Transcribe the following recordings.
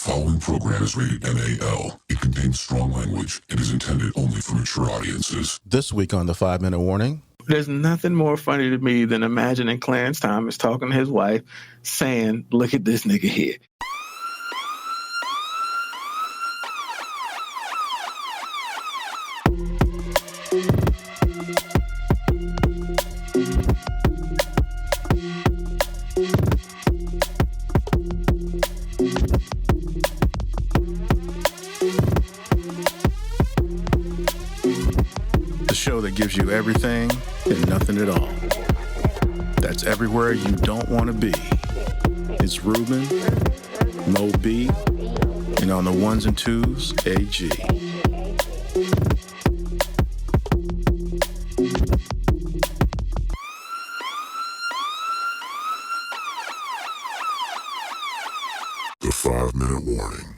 following program is rated MAL. It contains strong language and is intended only for mature audiences. This week on the 5-Minute Warning. There's nothing more funny to me than imagining Clarence Thomas talking to his wife saying, "Look at this nigga here." Show that gives you everything and nothing at all. That's everywhere you don't want to be. It's Ruben, Mo B, and on the ones and twos, AG. The 5-Minute Warning.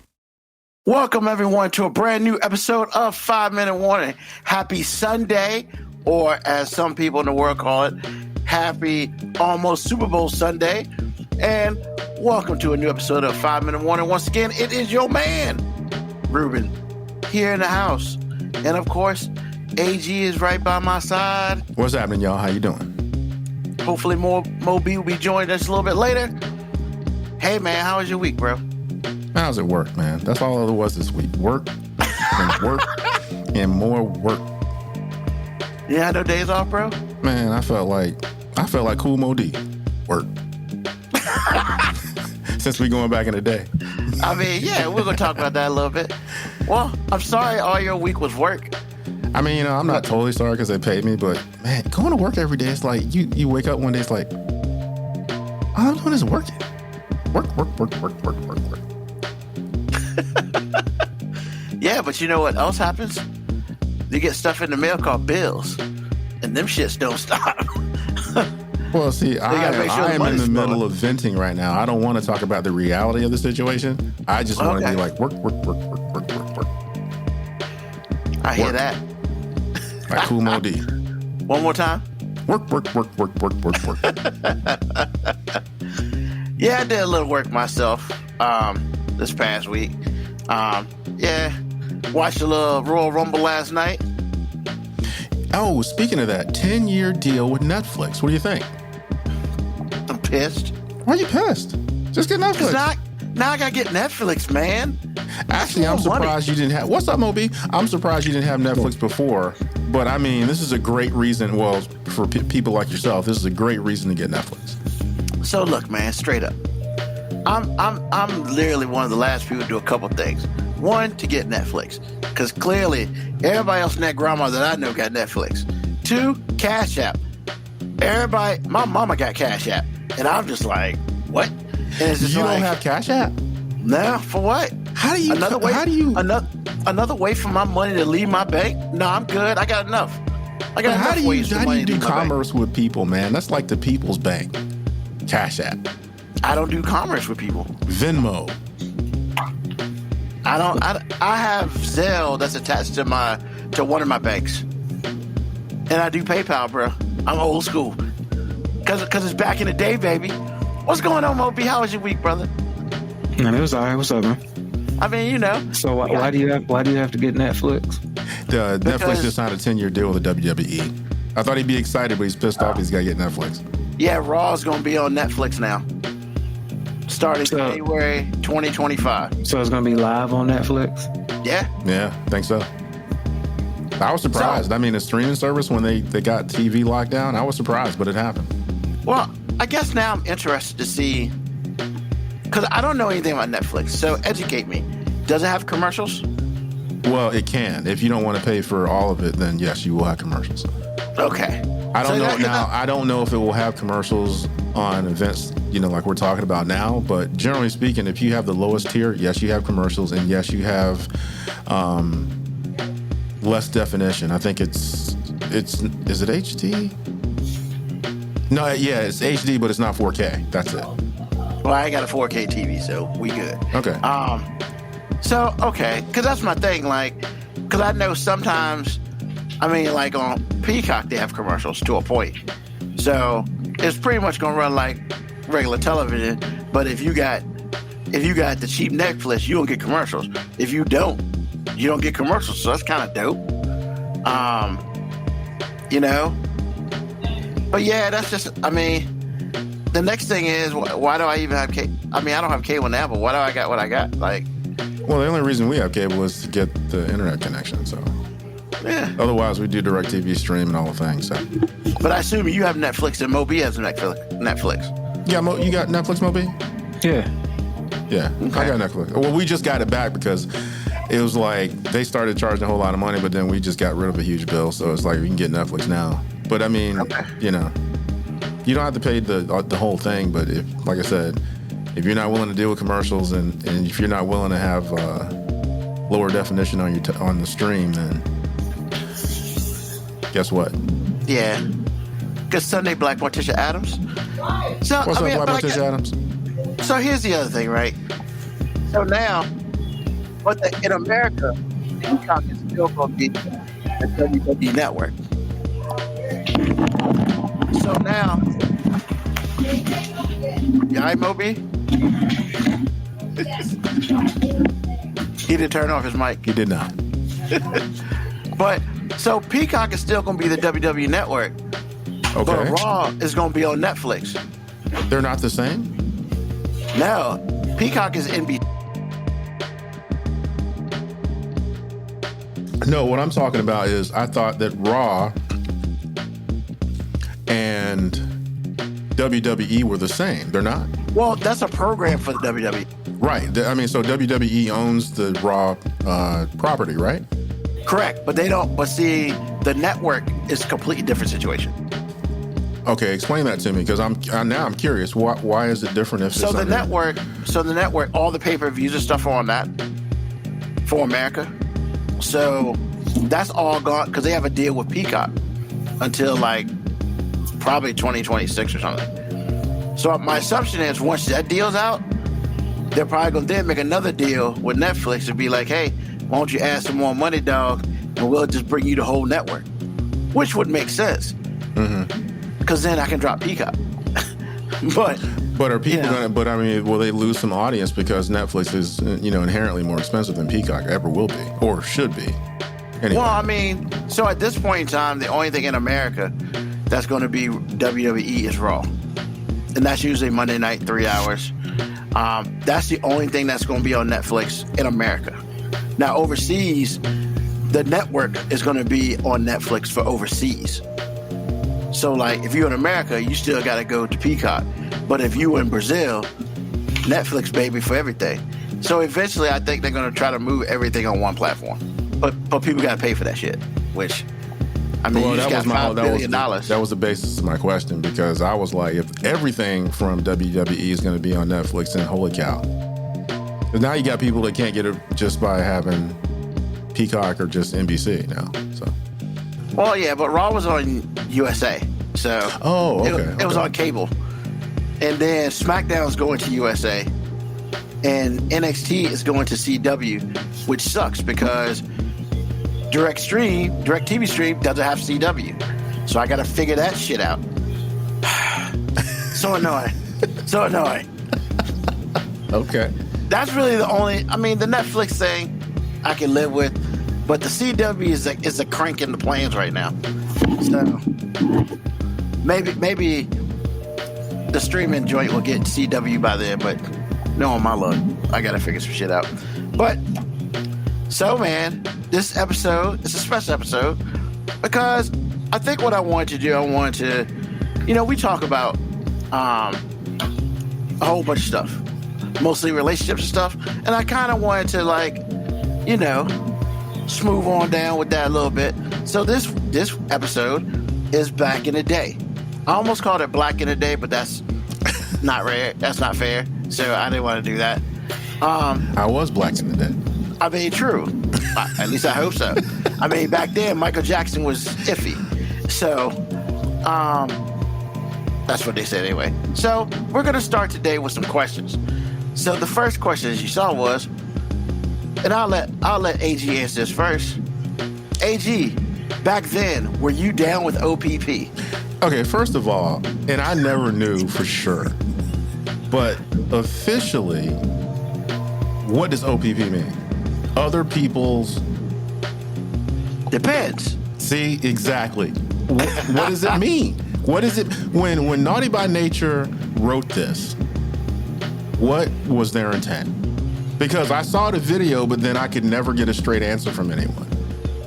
Welcome, everyone, to a brand new episode of 5-Minute Warning. Happy Sunday, or as some people in the world call it, happy almost Super Bowl Sunday. And welcome to a new episode of 5-Minute Warning. Once again, it is your man, Ruben, here in the house. And of course, AG is right by my side. What's happening, y'all? How you doing? Hopefully, Mo B will be joining us a little bit later. Hey, man, how was your week, bro? How's it work, man? That's all there was this week. Work and work and more work. You had no days off, bro? Man, I felt like Cool Mo D. Work. Since we going back in the day. I mean, yeah, we're going to talk about that a little bit. Well, I'm sorry all your week was work. I mean, I'm not totally sorry because they paid me, but man, going to work every day, it's like you wake up one day, it's like, all I'm doing is working. Work. Yeah, but you know what else happens? You get stuff in the mail called bills, and them shits don't stop. Well, see, So I am in the middle of venting right now. I don't want to talk about the reality of the situation. I just want to be like, work. I hear that. Like Cool Mo D. One more time. Work. Yeah, I did a little work myself this past week. Yeah, watched a little Royal Rumble last night. Oh, speaking of that, 10-year deal with Netflix. What do you think? I'm pissed. Why are you pissed? Just get Netflix. Now I gotta get Netflix, man. Actually, I'm surprised you didn't have... What's up, Moby? I'm surprised you didn't have Netflix before. But, I mean, this is a great reason... Well, for people like yourself, this is a great reason to get Netflix. So, look, man, straight up. I'm literally one of the last people to do a couple things. One, to get Netflix, because clearly everybody else in that grandma that I know got Netflix. Two, Cash App. Everybody, my mama got Cash App, and I'm just like, what? And it's just you like, don't have Cash App? No, for what? How do you? Another way for my money to leave my bank? No, I'm good. I got enough. How do you do commerce with people, man? That's like the people's bank. Cash App. I don't do commerce with people. Venmo. I have Zelle that's attached to one of my banks, and I do PayPal, bro. I'm old school, cause it's back in the day, baby. What's going on, Moby? How was your week, brother? Man, it was all right. What's up, man? I mean, you know. So why do you have to get Netflix? Netflix just signed a 10-year deal with the WWE. I thought he'd be excited, but he's pissed off. He's got to get Netflix. Yeah, Raw's gonna be on Netflix now, starting January 2025. So it's gonna be live on Netflix? Yeah, I think so. I was surprised. I mean, the streaming service, when they got TV locked down, I was surprised, but it happened. Well, I guess now I'm interested to see, because I don't know anything about Netflix, so educate me. Does it have commercials? Well, it can. If you don't want to pay for all of it, then yes, you will have commercials. Okay. I don't know now. I don't know if it will have commercials on events, like we're talking about now. But generally speaking, if you have the lowest tier, yes, you have commercials, and yes, you have less definition. I think is it HD? No, yeah, it's HD, but it's not 4K. That's it. Well, I got a 4K TV, so we good. Okay. Okay, because that's my thing. Because I know sometimes, like on Peacock, they have commercials to a point. So it's pretty much going to run like regular television. But if you got if you got the cheap Netflix, you don't get commercials. If you don't, you don't get commercials. So that's kind of dope. You know. But yeah, that's just. I mean, the next thing is, why do I even have cable? I mean, I don't have cable now, but why do I got what I got? Like, well, the only reason we have cable is to get the internet connection. So, yeah. Otherwise, we do DirecTV stream and all the things. So. But I assume you have Netflix and Moby has Netflix. Yeah, you got Netflix, Moby? Yeah. Yeah, okay. I got Netflix. Well, we just got it back because it was like they started charging a whole lot of money, but then we just got rid of a huge bill. So it's like we can get Netflix now. But I mean, you know, you don't have to pay the whole thing. But if, like I said, if you're not willing to deal with commercials and if you're not willing to have lower definition on the stream, then guess what? Yeah. Because Sunday Black Morticia Adams. So, What's up, Black Morticia Adams? So here's the other thing, right? So now, in America, Peacock is still going to be the WWE network. So now, you all right, Moby? He didn't turn off his mic. He did not. But, so Peacock is still going to be the WWE network. Okay. But Raw is going to be on Netflix. They're not the same? No. Peacock is NBC. No, what I'm talking about is I thought that Raw and WWE were the same. They're not? Well, that's a program for the WWE. Right. I mean, so WWE owns the Raw property, right? Correct. But they don't. But see, the network is a completely different situation. Okay, explain that to me because I'm curious. Why is it different if so it's the network, all the pay-per-views and stuff are on that for America. So that's all gone because they have a deal with Peacock until like probably 2026 or something. So my assumption is once that deal's out, they're probably going to then make another deal with Netflix and be like, hey, why don't you add some more money, dog, and we'll just bring you the whole network, which would make sense. Mm-hmm. Because then I can drop Peacock. but are people gonna? But I mean, will they lose some audience because Netflix is inherently more expensive than Peacock ever will be or should be? Anyway. Well, I mean, so at this point in time, the only thing in America that's going to be WWE is Raw, and that's usually Monday night, 3 hours. That's the only thing that's going to be on Netflix in America. Now overseas, the network is going to be on Netflix for overseas. So, like, if you're in America, you still got to go to Peacock. But if you in Brazil, Netflix, baby, for everything. So, eventually, I think they're going to try to move everything on one platform. But people got to pay for that shit, which, I mean, you just got $5 billion. That was the basis of my question, because I was like, if everything from WWE is going to be on Netflix, then holy cow. Because now you got people that can't get it just by having Peacock or just NBC now, so... Well, yeah, but Raw was on USA, so it was on cable. And then SmackDown's going to USA, and NXT is going to CW, which sucks because DirecTV stream doesn't have CW. So I got to figure that shit out. So annoying. So annoying. Okay. That's really the only, I mean, the Netflix thing I can live with. But the CW is a crank in the plans right now. So maybe the streaming joint will get CW by then, but no on my luck. I gotta figure some shit out. But so man, this episode is a special episode because I think what I wanted to do, we talk about a whole bunch of stuff. Mostly relationships and stuff. And I kinda wanted to smooth on down with that a little bit. So this episode is back in the day. I almost called it Black in the Day, but that's not rare. That's not fair. So I didn't want to do that. I was black in the day. I mean, true. At least I hope so. I mean, back then Michael Jackson was iffy. So that's what they said anyway. So we're gonna start today with some questions. So the first question, as you saw, was. And I'll let AG answer this first. AG, back then, were you down with OPP? Okay, first of all, and I never knew for sure, but officially, what does OPP mean? Other people's... Depends. See, exactly. What does it mean? What is it... When Naughty by Nature wrote this, what was their intent? Because I saw the video, but then I could never get a straight answer from anyone.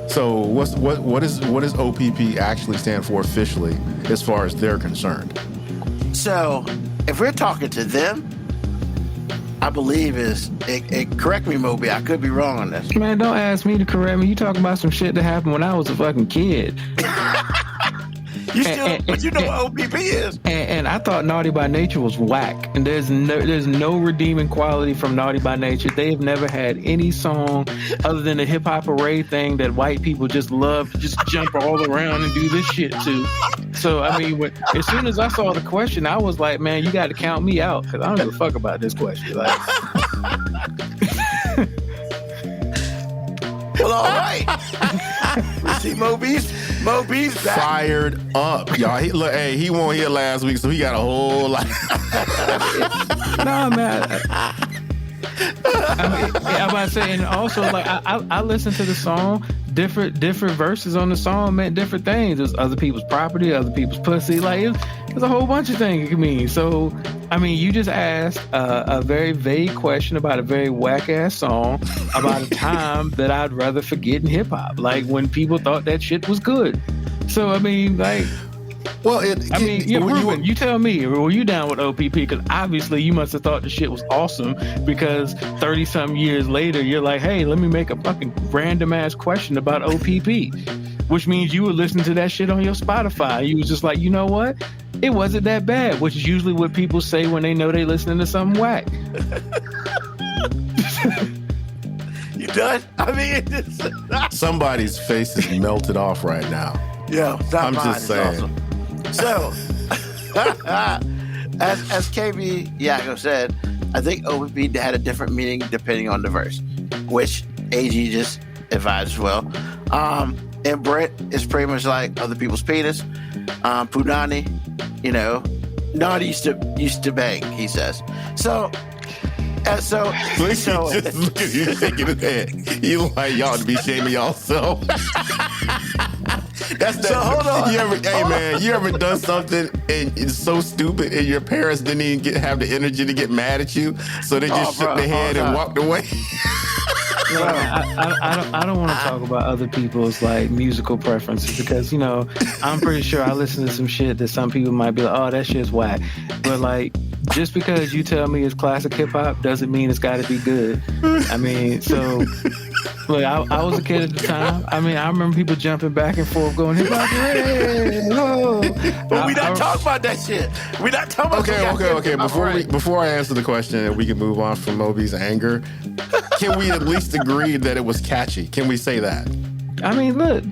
So what does OPP actually stand for officially as far as they're concerned? So if we're talking to them, I believe correct me, Moby, I could be wrong on this. Man, don't ask me to correct me. You talking about some shit that happened when I was a fucking kid. But you know what OPP is. And I thought Naughty by Nature was whack. And there's no redeeming quality from Naughty by Nature. They have never had any song other than the hip hop array thing that white people just love to just jump all around and do this shit to. So I mean, as soon as I saw the question, I was like, man, you got to count me out because I don't give a fuck about this question. Like, well, all right. We see Moby's back. Fired up, y'all. He won't here last week, so he got a whole lot. No, man. I'm about to say, and also like I listened to the song. Different verses on the song meant different things. There's other people's property, other people's pussy. Like there's a whole bunch of things it can mean. So I mean, you just asked a very vague question about a very whack ass song about a time that I'd rather forget in hip hop. Like when people thought that shit was good. So I mean, like. Well, Ruben, you tell me, were you down with OPP? Because obviously you must have thought the shit was awesome because 30-something years later, you're like, hey, let me make a fucking random-ass question about OPP, which means you were listening to that shit on your Spotify. You was just like, you know what? It wasn't that bad, which is usually what people say when they know they listening to something whack. You done? I mean, somebody's face is melted off right now. Yeah, I'm just saying. Awesome. So, as KB Yago said, I think OPP had a different meaning depending on the verse, which AG just advised as well. And Brent is pretty much like other people's penis. Punani, Naughty used to bang, he says. So just look at you shaking his head. You like y'all to be shaming y'allself. That's that. So hold on. You ever done something and it's so stupid and your parents didn't even have the energy to get mad at you, so they just shook their head and walked away? No, I don't want to talk about other people's like musical preferences because I'm pretty sure I listen to some shit that some people might be like, oh, that shit's whack. But like, just because you tell me it's classic hip hop doesn't mean it's got to be good. I mean, so look, I was a kid at the time. I mean, I remember people jumping back and forth going hip hop. But we not talking about that shit. We not talking about Okay. Before I answer the question and we can move on from Moby's anger, can we at least agree that it was catchy? Can we say that? I mean, look,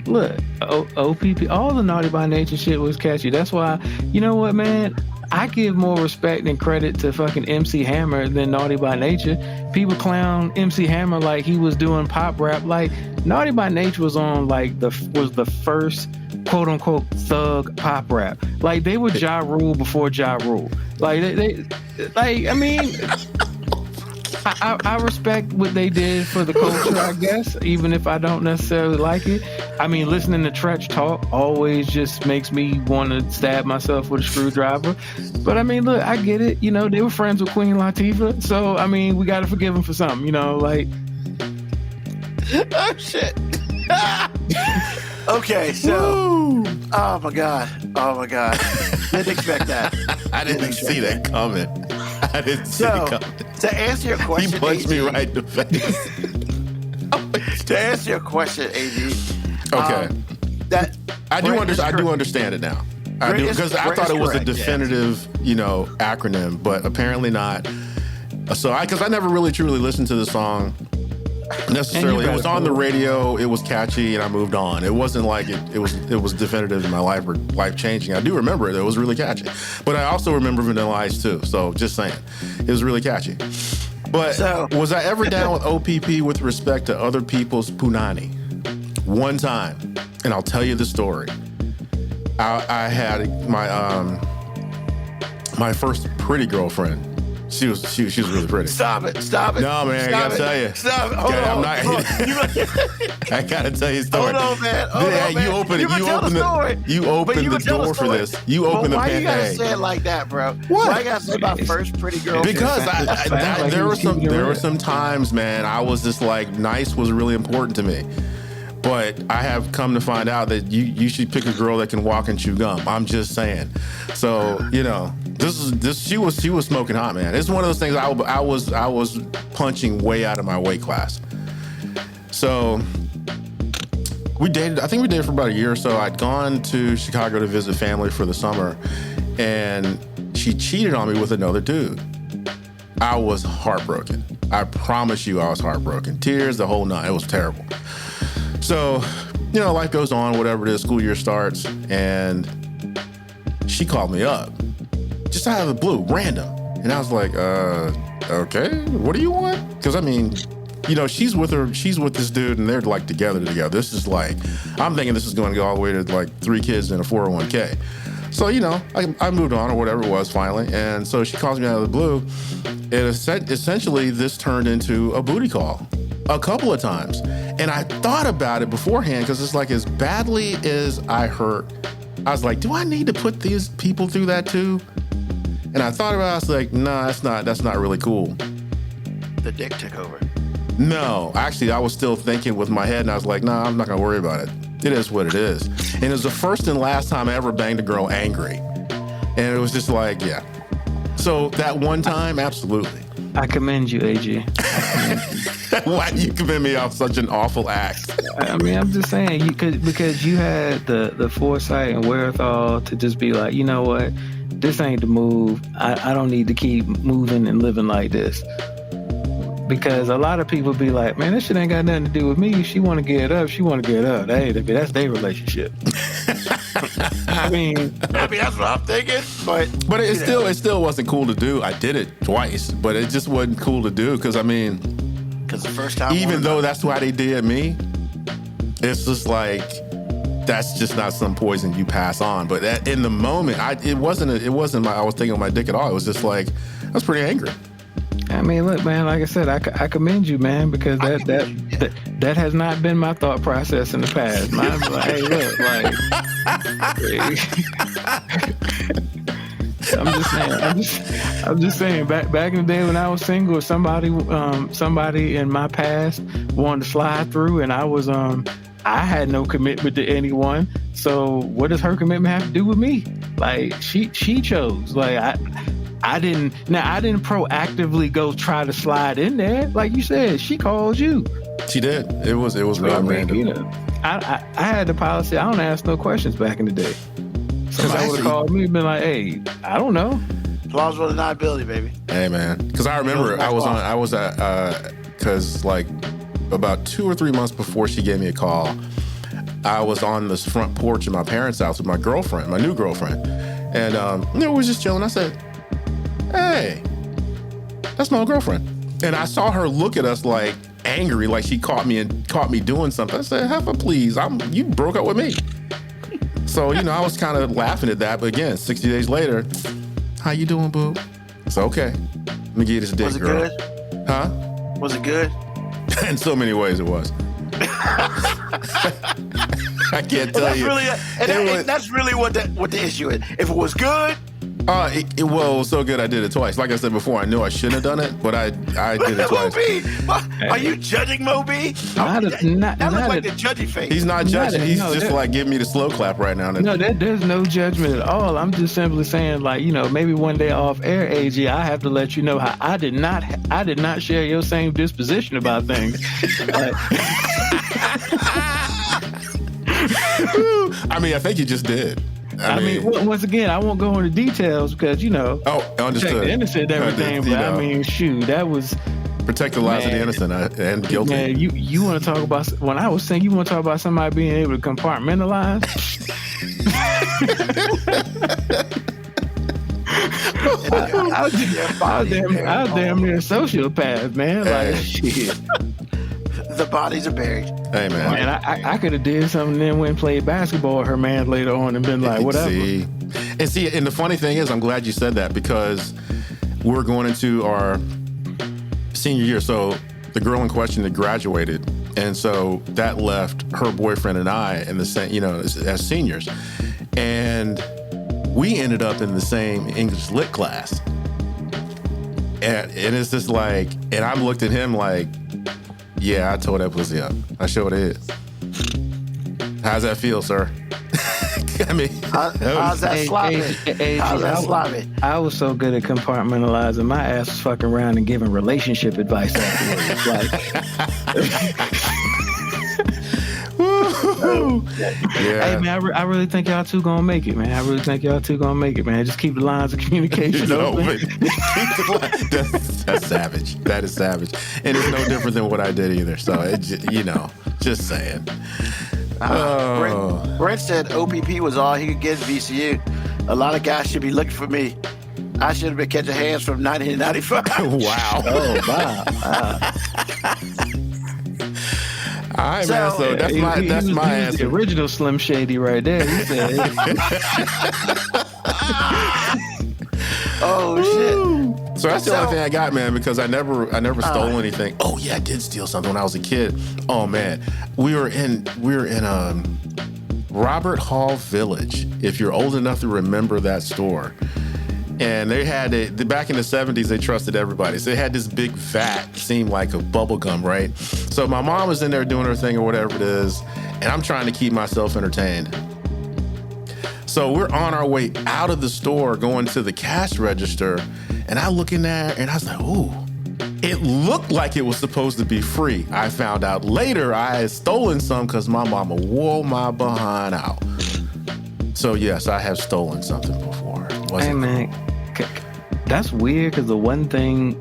OPP, all the Naughty by Nature shit was catchy. That's why, you know what, man? I give more respect and credit to fucking MC Hammer than Naughty by Nature. People clown MC Hammer like he was doing pop rap. Like Naughty by Nature was on was the first quote unquote thug pop rap. Like they were Ja Rule before Ja Rule. Like I mean, I respect what they did for the culture, I guess, even if I don't necessarily like it. I mean, listening to Tretch talk always just makes me want to stab myself with a screwdriver. But I mean, look, I get it. They were friends with Queen Latifah. So, I mean, we got to forgive them for something, like. Oh, shit. Okay, so. Oh, my God. Didn't expect that. I didn't see that coming. I didn't see it coming. To answer your question, he punched me right in the face. To answer your question, AD. Okay. I do understand it now. I do, because I thought it was a definitive, acronym, but apparently not. So because I never really truly listened to the song necessarily. It was on the radio, it was catchy, and I moved on. It wasn't like it was definitive in my life or life changing. I do remember it. It was really catchy. But I also remember Vanilla Ice too. So just saying. It was really catchy. But was I ever down with OPP with respect to other people's punani? One time. And I'll tell you the story. I had my first pretty girlfriend She was really pretty. Stop it. No, man, I gotta tell you. Stop it. Hold on. I gotta tell you a story. Hold on, man. You opened the door for this. You opened the Why you gotta hey. say it like that, bro? What? Why you gotta say my first pretty girl? Because there were some times, man, I was just like, nice was really important to me. But I have come to find out that you should pick a girl that can walk and chew gum. I'm just saying. So, you know, she was smoking hot, man. It's one of those things I was punching way out of my weight class. So we dated. I think we dated for about a year or so. I'd gone to Chicago to visit family for the summer, and she cheated on me with another dude. I was heartbroken. I promise you, I was heartbroken. Tears, the whole nine. It was terrible. So, you know, life goes on, whatever it is, school year starts, and she called me up. Just out of the blue, random. And I was like, okay, what do you want? Because, I mean, you know, she's with this dude, and they're, like, together. This is like, I'm thinking this is going to go all the way to, like, 3 kids and a 401k. So, you know, I moved on or whatever it was finally. And so she calls me out of the blue. And essentially, this turned into a booty call a couple of times. And I thought about it beforehand because it's like, as badly as I hurt, I was like, do I need to put these people through that too? And I thought about it, I was like, no, that's not really cool. The dick took over. No, actually, I was still thinking with my head, and I was like, I'm not gonna worry about it. It is what it is. And it was the first and last time I ever banged a girl angry. And it was just like, yeah. So that one time, absolutely. I commend you, AG. Why do you commend me off such an awful act? I mean, I'm just saying, because you had the foresight and wherewithal to just be like, you know what, this ain't the move. I don't need to keep moving and living like this. Because a lot of people be like, man, this shit ain't got nothing to do with me. She want to get up. Hey, that's their relationship. I mean, that's what I'm thinking. But it still wasn't cool to do. I did it twice, but it just wasn't cool to do because, I mean, because the first time, even though that's why they did me, it's just like, that's just not some poison you pass on. But in the moment, it wasn't I was thinking of my dick at all. It was just like, I was pretty angry. I mean, look, man, like I said, I commend you, man, because that has not been my thought process in the past. Mine's like, hey, look, like, I'm just saying, back in the day when I was single, if somebody in my past wanted to slide through, and I had no commitment to anyone. So what does her commitment have to do with me? Like, she chose. Like, I didn't proactively go try to slide in there. Like you said, she called you. She did. It was real random. You know, I had the policy, I don't ask no questions back in the day. Somebody would have called me and been like, hey, I don't know. Plausible deniability, baby. Hey, man. Because I remember because like about 2 or 3 months before she gave me a call, I was on this front porch in my parents' house with my new girlfriend. And we was just chilling. I said, hey, that's my girlfriend. And I saw her look at us like angry, like she caught me doing something. I said, Heifer, please, you broke up with me. So, you know, I was kind of laughing at that. But again, 60 days later, how you doing, boo? It's okay. Let me give you this dick, girl. Was it good? Huh? Was it good? In so many ways it was. I can't tell you. That's really what the issue is. If it was good, it was so good I did it twice. Like I said before, I knew I shouldn't have done it, but I did it twice. Mo-B, are you judging Mo-B? That looks like the judgy face. He's not judging. He's just like giving me the slow clap right now. No, there's no judgment at all. I'm just simply saying, like, you know, maybe one day off air, AG, I have to let you know how I did not share your same disposition about things. I mean, I think you just did. I mean, once again, I won't go into details because, you know, understood. Protect the innocent and everything. But I mean, shoot, that was protect the lives of the innocent and guilty. Man, you want to talk about, when I was saying you want to talk about somebody being able to compartmentalize. I was damn near a sociopath, man. Like, shit. The bodies are buried. Hey, man. Man, I could have did something and then went and played basketball with her man later on and been like, whatever. And the funny thing is, I'm glad you said that because we're going into our senior year. So the girl in question had graduated. And so that left her boyfriend and I in the same, as seniors. And we ended up in the same English lit class. And it's just like, and I looked at him like, yeah, I tore that pussy up. I sure did. How's that feel, sir? I mean, how's that sloppy? How's that sloppy? I was so good at compartmentalizing. My ass was fucking around and giving relationship advice afterwards. Hey man, I really think y'all two gonna make it, man. Just keep the lines of communication open. That's savage. That is savage, and it's no different than what I did either. So just saying. Brent said OPP was all he could get at VCU. A lot of guys should be looking for me. I should have been catching hands from 1995. Wow. Oh, wow. All right, man. So that's my answer. The original Slim Shady right there. He said, oh shit. So that's the only thing I got, man, because I never stole anything. Oh yeah, I did steal something when I was a kid. Oh man, we were in Robert Hall Village. If you're old enough to remember that store, and they had back in the 70s, they trusted everybody. So they had this big vat, seemed like a bubble gum, right? So my mom was in there doing her thing or whatever it is, and I'm trying to keep myself entertained. So we're on our way out of the store, going to the cash register, and I look in there, and I was like, ooh, it looked like it was supposed to be free. I found out later I had stolen some because my mama wore my behind out. So yes, I have stolen something before. Hey man, that's weird because the one thing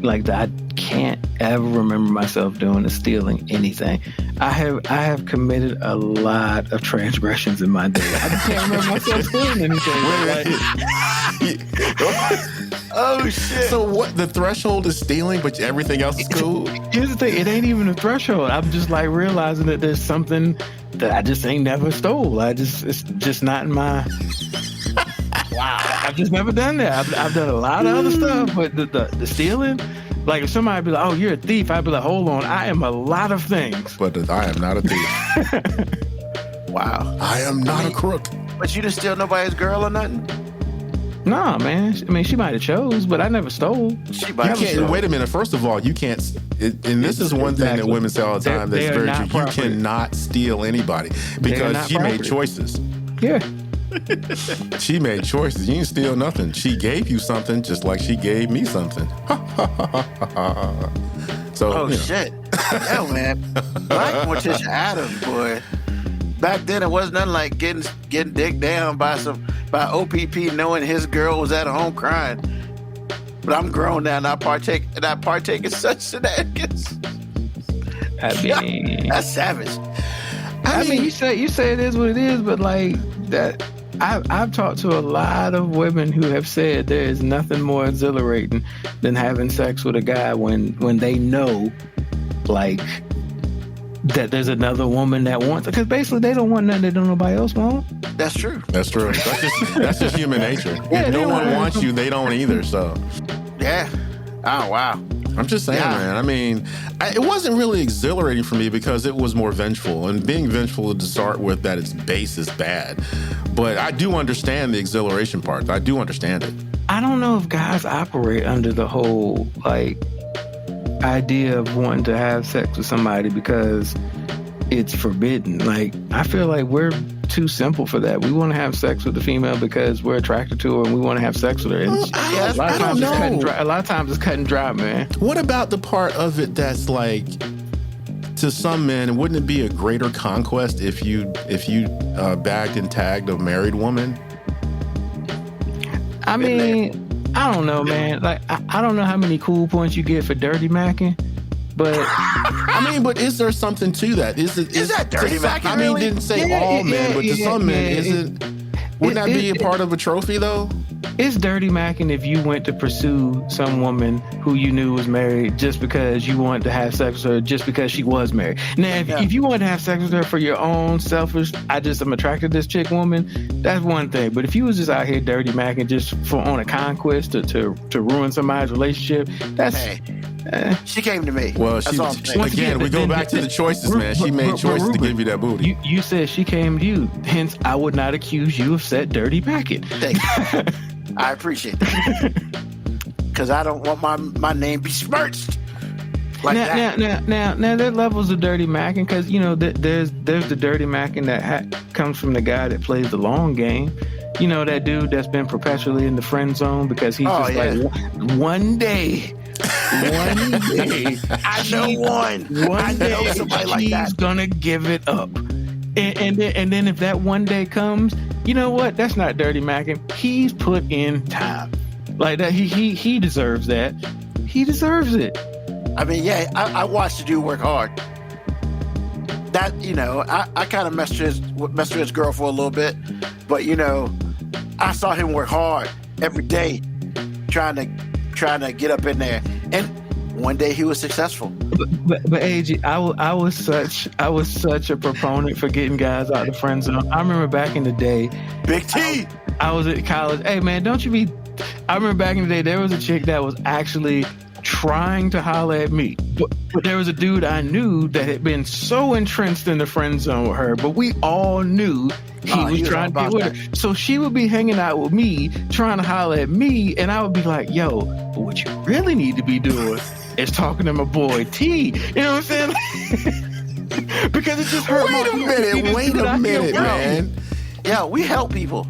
like that I can't ever remember myself doing is stealing anything. I have committed a lot of transgressions in my day. I just can't remember myself stealing anything. Oh shit! So what? The threshold is stealing, but everything else is cool. Here's the thing: it ain't even a threshold. I'm just like realizing that there's something that I just ain't never stole. It's just not in my. Wow, I've just never done that. I've done a lot of other stuff, but the stealing. Like if somebody be like, "Oh, you're a thief," I'd be like, "Hold on, I am a lot of things." But I am not a thief. Wow, I am not a crook. But you didn't steal nobody's girl or nothing? Nah, man. I mean, she might have chose, but I never stole. Wait a minute. First of all, you can't. And this is one thing that women say all the time. That's very true. You cannot steal anybody because she made choices. Yeah. She made choices. You didn't steal nothing. She gave you something just like she gave me something. So, shit. Yeah, man. Black Morticia Adams, boy. Back then, it wasn't nothing like getting dicked down by OPP knowing his girl was at home crying. But I'm grown now and I partake in such shenanigans. I mean, that's savage. I mean, you say it is what it is, but like that. I've talked to a lot of women who have said there is nothing more exhilarating than having sex with a guy when they know, like, that there's another woman that wants it. Because basically they don't want nothing that nobody else want. That's true. That's true. That's just human nature. If no one wants you, they don't either. So, yeah. Oh wow. I'm just saying, man. I mean, it wasn't really exhilarating for me because it was more vengeful. And being vengeful to start with, that its base is bad. But I do understand the exhilaration part. I do understand it. I don't know if guys operate under the whole, like, idea of wanting to have sex with somebody because it's forbidden. Like, I feel like we're too simple for that. We want to have sex with the female because we're attracted to her and we want to have sex with her. And a lot of times it's cut and dry, man. What about the part of it that's like, to some men, wouldn't it be a greater conquest if you bagged and tagged a married woman? I mean, I don't know, man. Like, I don't know how many cool points you get for dirty macking. But I mean, but is there something to that? Is that dirty macking? I mean, didn't say all men, but to some men, wouldn't that be a part of a trophy though? It's dirty macking if you went to pursue some woman who you knew was married just because you wanted to have sex with her just because she was married. Now, if you want to have sex with her for your own selfish, I'm attracted to this chick woman, that's one thing. But if you was just out here dirty macking just on a conquest to ruin somebody's relationship, that's... She came to me. Well, again, we go back to the choices, man. She made choices to give you that booty. You said she came to you. Hence, I would not accuse you of set dirty macking. Thank you. I appreciate that. Because I don't want my name besmirched. Now, there are levels of dirty macking because, you know, there's the dirty macking that comes from the guy that plays the long game. You know, that dude that's been perpetually in the friend zone because he's like, one day, I know one day somebody like that. He's gonna give it up. And then if that one day comes, you know what? That's not dirty macking. He's put in time. Like that, he deserves that. He deserves it. I mean, yeah, I watched the dude work hard. That, you know, I kind of messed with his girl for a little bit, but you know, I saw him work hard every day, trying to get up in there, and one day he was successful. But AG, I was such a proponent for getting guys out of the friend zone. I remember back in the day, Big T. I was at college. Hey man, don't you be. I remember back in the day there was a chick that was actually trying to holler at me, but there was a dude I knew that had been so entrenched in the friend zone with her, but we all knew he was trying to get with her. So she would be hanging out with me, trying to holler at me, and I would be like, yo, but what you really need to be doing is talking to my boy T. You know what I'm saying? Because it just hurt. Wait a minute, man. Yeah, we help people.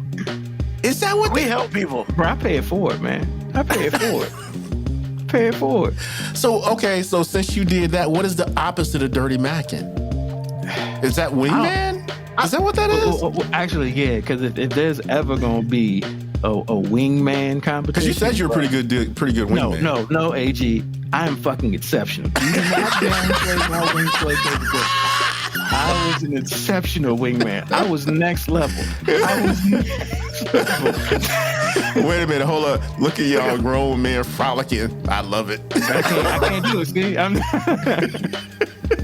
Is that what we help people? Bro, I pay it forward, man. I pay it forward. Pay it forward. So, okay, so since you did that, what is the opposite of dirty macking? Is that wingman? Is that what that is? Actually, yeah, because if there's ever going to be a wingman competition. Because you said you're a pretty good wingman. No, AG. I am fucking exceptional. You do not downplay my wingplay capability. I was an exceptional wingman. I was next level. Wait a minute, hold up. Look at y'all grown men frolicking. I love it. I can't do it, see?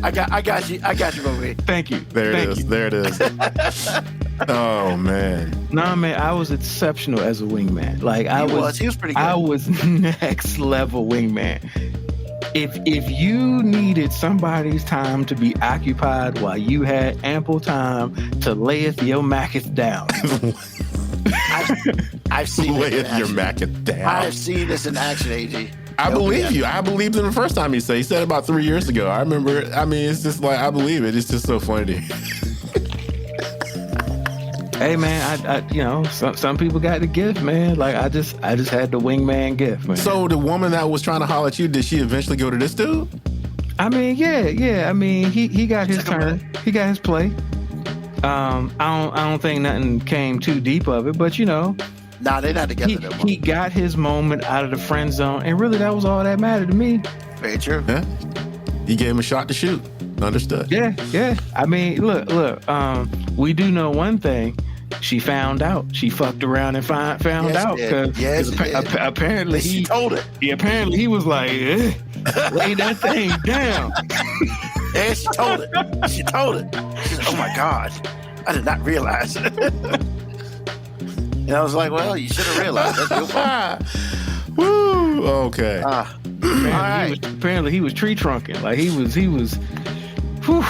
I got you, baby. Thank you. There it is. Oh man. Nah, man, I was exceptional as a wingman. Like he was pretty good. I was next level wingman. If you needed somebody's time to be occupied while you had ample time to layeth your macketh down. I've seen layeth your macketh down. I've seen this in action, AG. I believe you. I believed him the first time he said it about 3 years ago. I remember. I mean, it's just like I believe it. It's just so funny to hear. Hey man, I you know, some people got the gift, man. Like I just had the wingman gift, man. So the woman that was trying to holler at you, did she eventually go to this dude? I mean, yeah. I mean, he got his turn. He got his play. I don't think nothing came too deep of it, but you know. Nah, they're not together. He got his moment out of the friend zone, and really that was all that mattered to me. Very true. Yeah. You gave him a shot to shoot. Understood. Yeah. I mean, look. We do know one thing. She found out. She fucked around and found out because apparently she told it. Apparently he was like, lay that thing down. And she told it. She said, oh my God, I did not realize. And I was like, well, you should have realized. That's your fault. Woo. Okay. Apparently he was tree trunking. Like he was. Whew.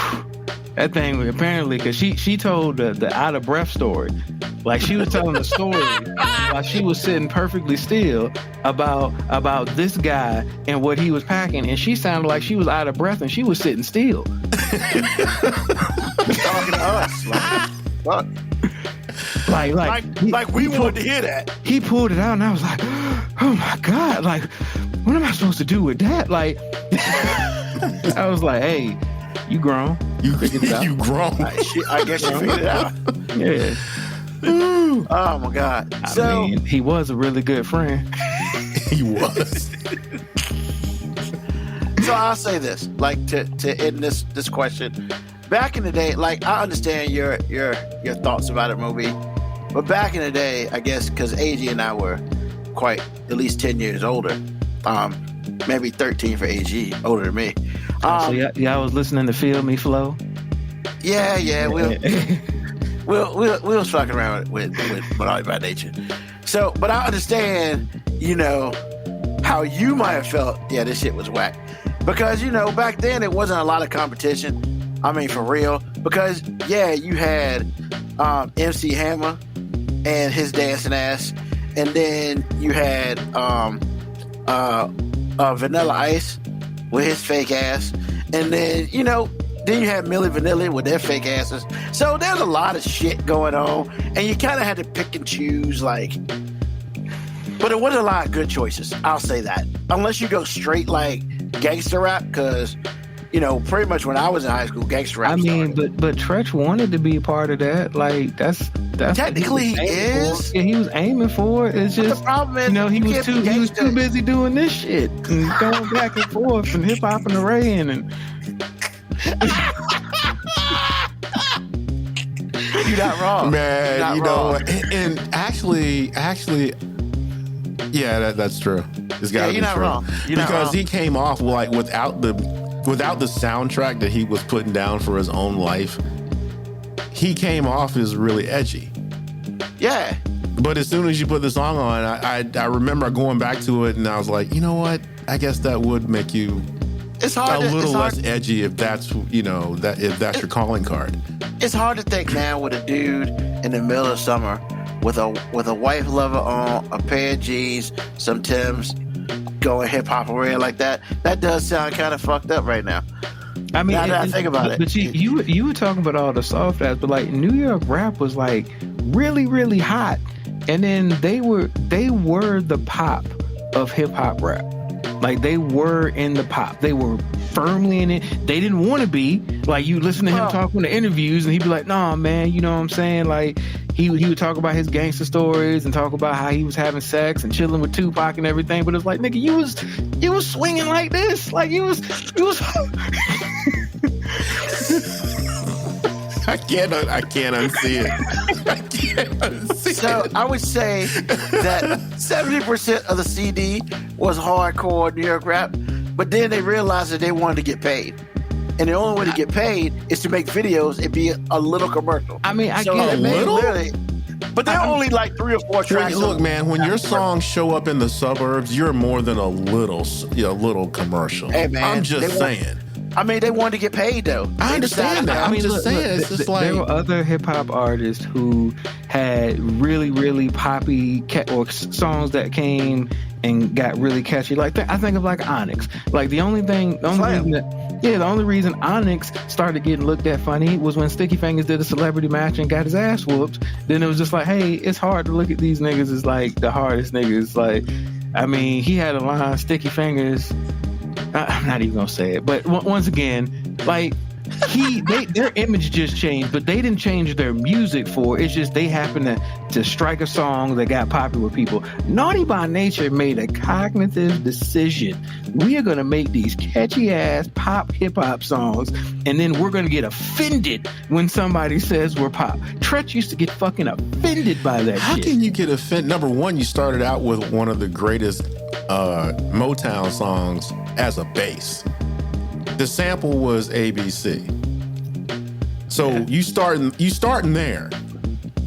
That thing was apparently because she told the out of breath story. Like she was telling the story while she was sitting perfectly still about this guy and what he was packing, and she sounded like she was out of breath and she was sitting still. Talking to us. Like we wanted to hear that. He pulled it out and I was like, oh my God, like what am I supposed to do with that? Like I was like, hey, you grown. You grown. I guess you figured it out. Yeah. Oh my God. I mean, he was a really good friend. He was. So I'll say this, like to end this question. Back in the day, like I understand your thoughts about it, Moby, but back in the day, I guess because AG and I were quite at least 10 years older. Maybe 13 for AG, older than me. So y'all was listening to Feel Me Flow? Yeah, we was fucking around with Medallions by Nature. So, but I understand, how you might have felt. Yeah, this shit was whack, because back then it wasn't a lot of competition. I mean, for real. Because you had MC Hammer and his dancing ass, and then you had Vanilla Ice with his fake ass, and then then you had Milli Vanilli with their fake asses. So there's a lot of shit going on, and you kind of had to pick and choose, but it wasn't a lot of good choices. I'll say that, unless you go straight gangster rap, because pretty much when I was in high school, gangster rap. I mean, but Tretch wanted to be a part of that. That's technically he is. Yeah, he was aiming for it. It's just the problem is, he was too busy doing this shit and going back and forth and hip hop and arraying and. You're not wrong, man. And actually, yeah, that's true. It's got to be you're not true. Wrong. Because he came off without the soundtrack that he was putting down for his own life. He came off as really edgy. Yeah. But as soon as you put the song on, I remember going back to it and I was like, you know what? I guess that would make you a little less edgy if that's if that's your calling card. It's hard to think, man, with a dude in the middle of summer with a wife lover on, a pair of jeans, some Timbs, going hip hop array like that. That does sound kind of fucked up right now. I mean, now that I think about it. But you were talking about all the soft ass, but New York rap was really, really hot, and then they were the pop of hip hop rap. They were in the pop. They were firmly in it. They didn't want to be. You listen to him talk in the interviews, and he'd be like, "Nah, man, you know what I'm saying?" He would talk about his gangster stories and talk about how he was having sex and chilling with Tupac and everything. But it's like, nigga, you was swinging like this. You was. I can't unsee it. I can't unsee it. So I would say that 70% of the CD was hardcore New York rap, but then they realized that they wanted to get paid. And the only way to get paid is to make videos and be a little commercial. I mean, I get a little, but they're only 3 or 4 tracks. Look, man, when your songs show up in the suburbs, you're more than a little commercial. Hey, man, I'm just saying. They wanted to get paid, though. I understand that. I'm just saying. It's just there were other hip hop artists who had really, really poppy or songs that came and got really catchy. I think of Onyx. The only reason Onyx started getting looked at funny was when Sticky Fingers did a celebrity match and got his ass whooped. Then it was just hey, it's hard to look at these niggas as the hardest niggas. He had a line, Sticky Fingers. I'm not even gonna say it, but once again, their image just changed, but they didn't change their music for it. It's just they happened to strike a song that got popular with people. Naughty by Nature made a cognitive decision. We are gonna make these catchy ass pop hip hop songs, and then we're gonna get offended when somebody says we're pop. Tretch used to get fucking offended by that. How can you get offended? Number one, you started out with one of the greatest Motown songs as a bass. The sample was ABC. So you starting there.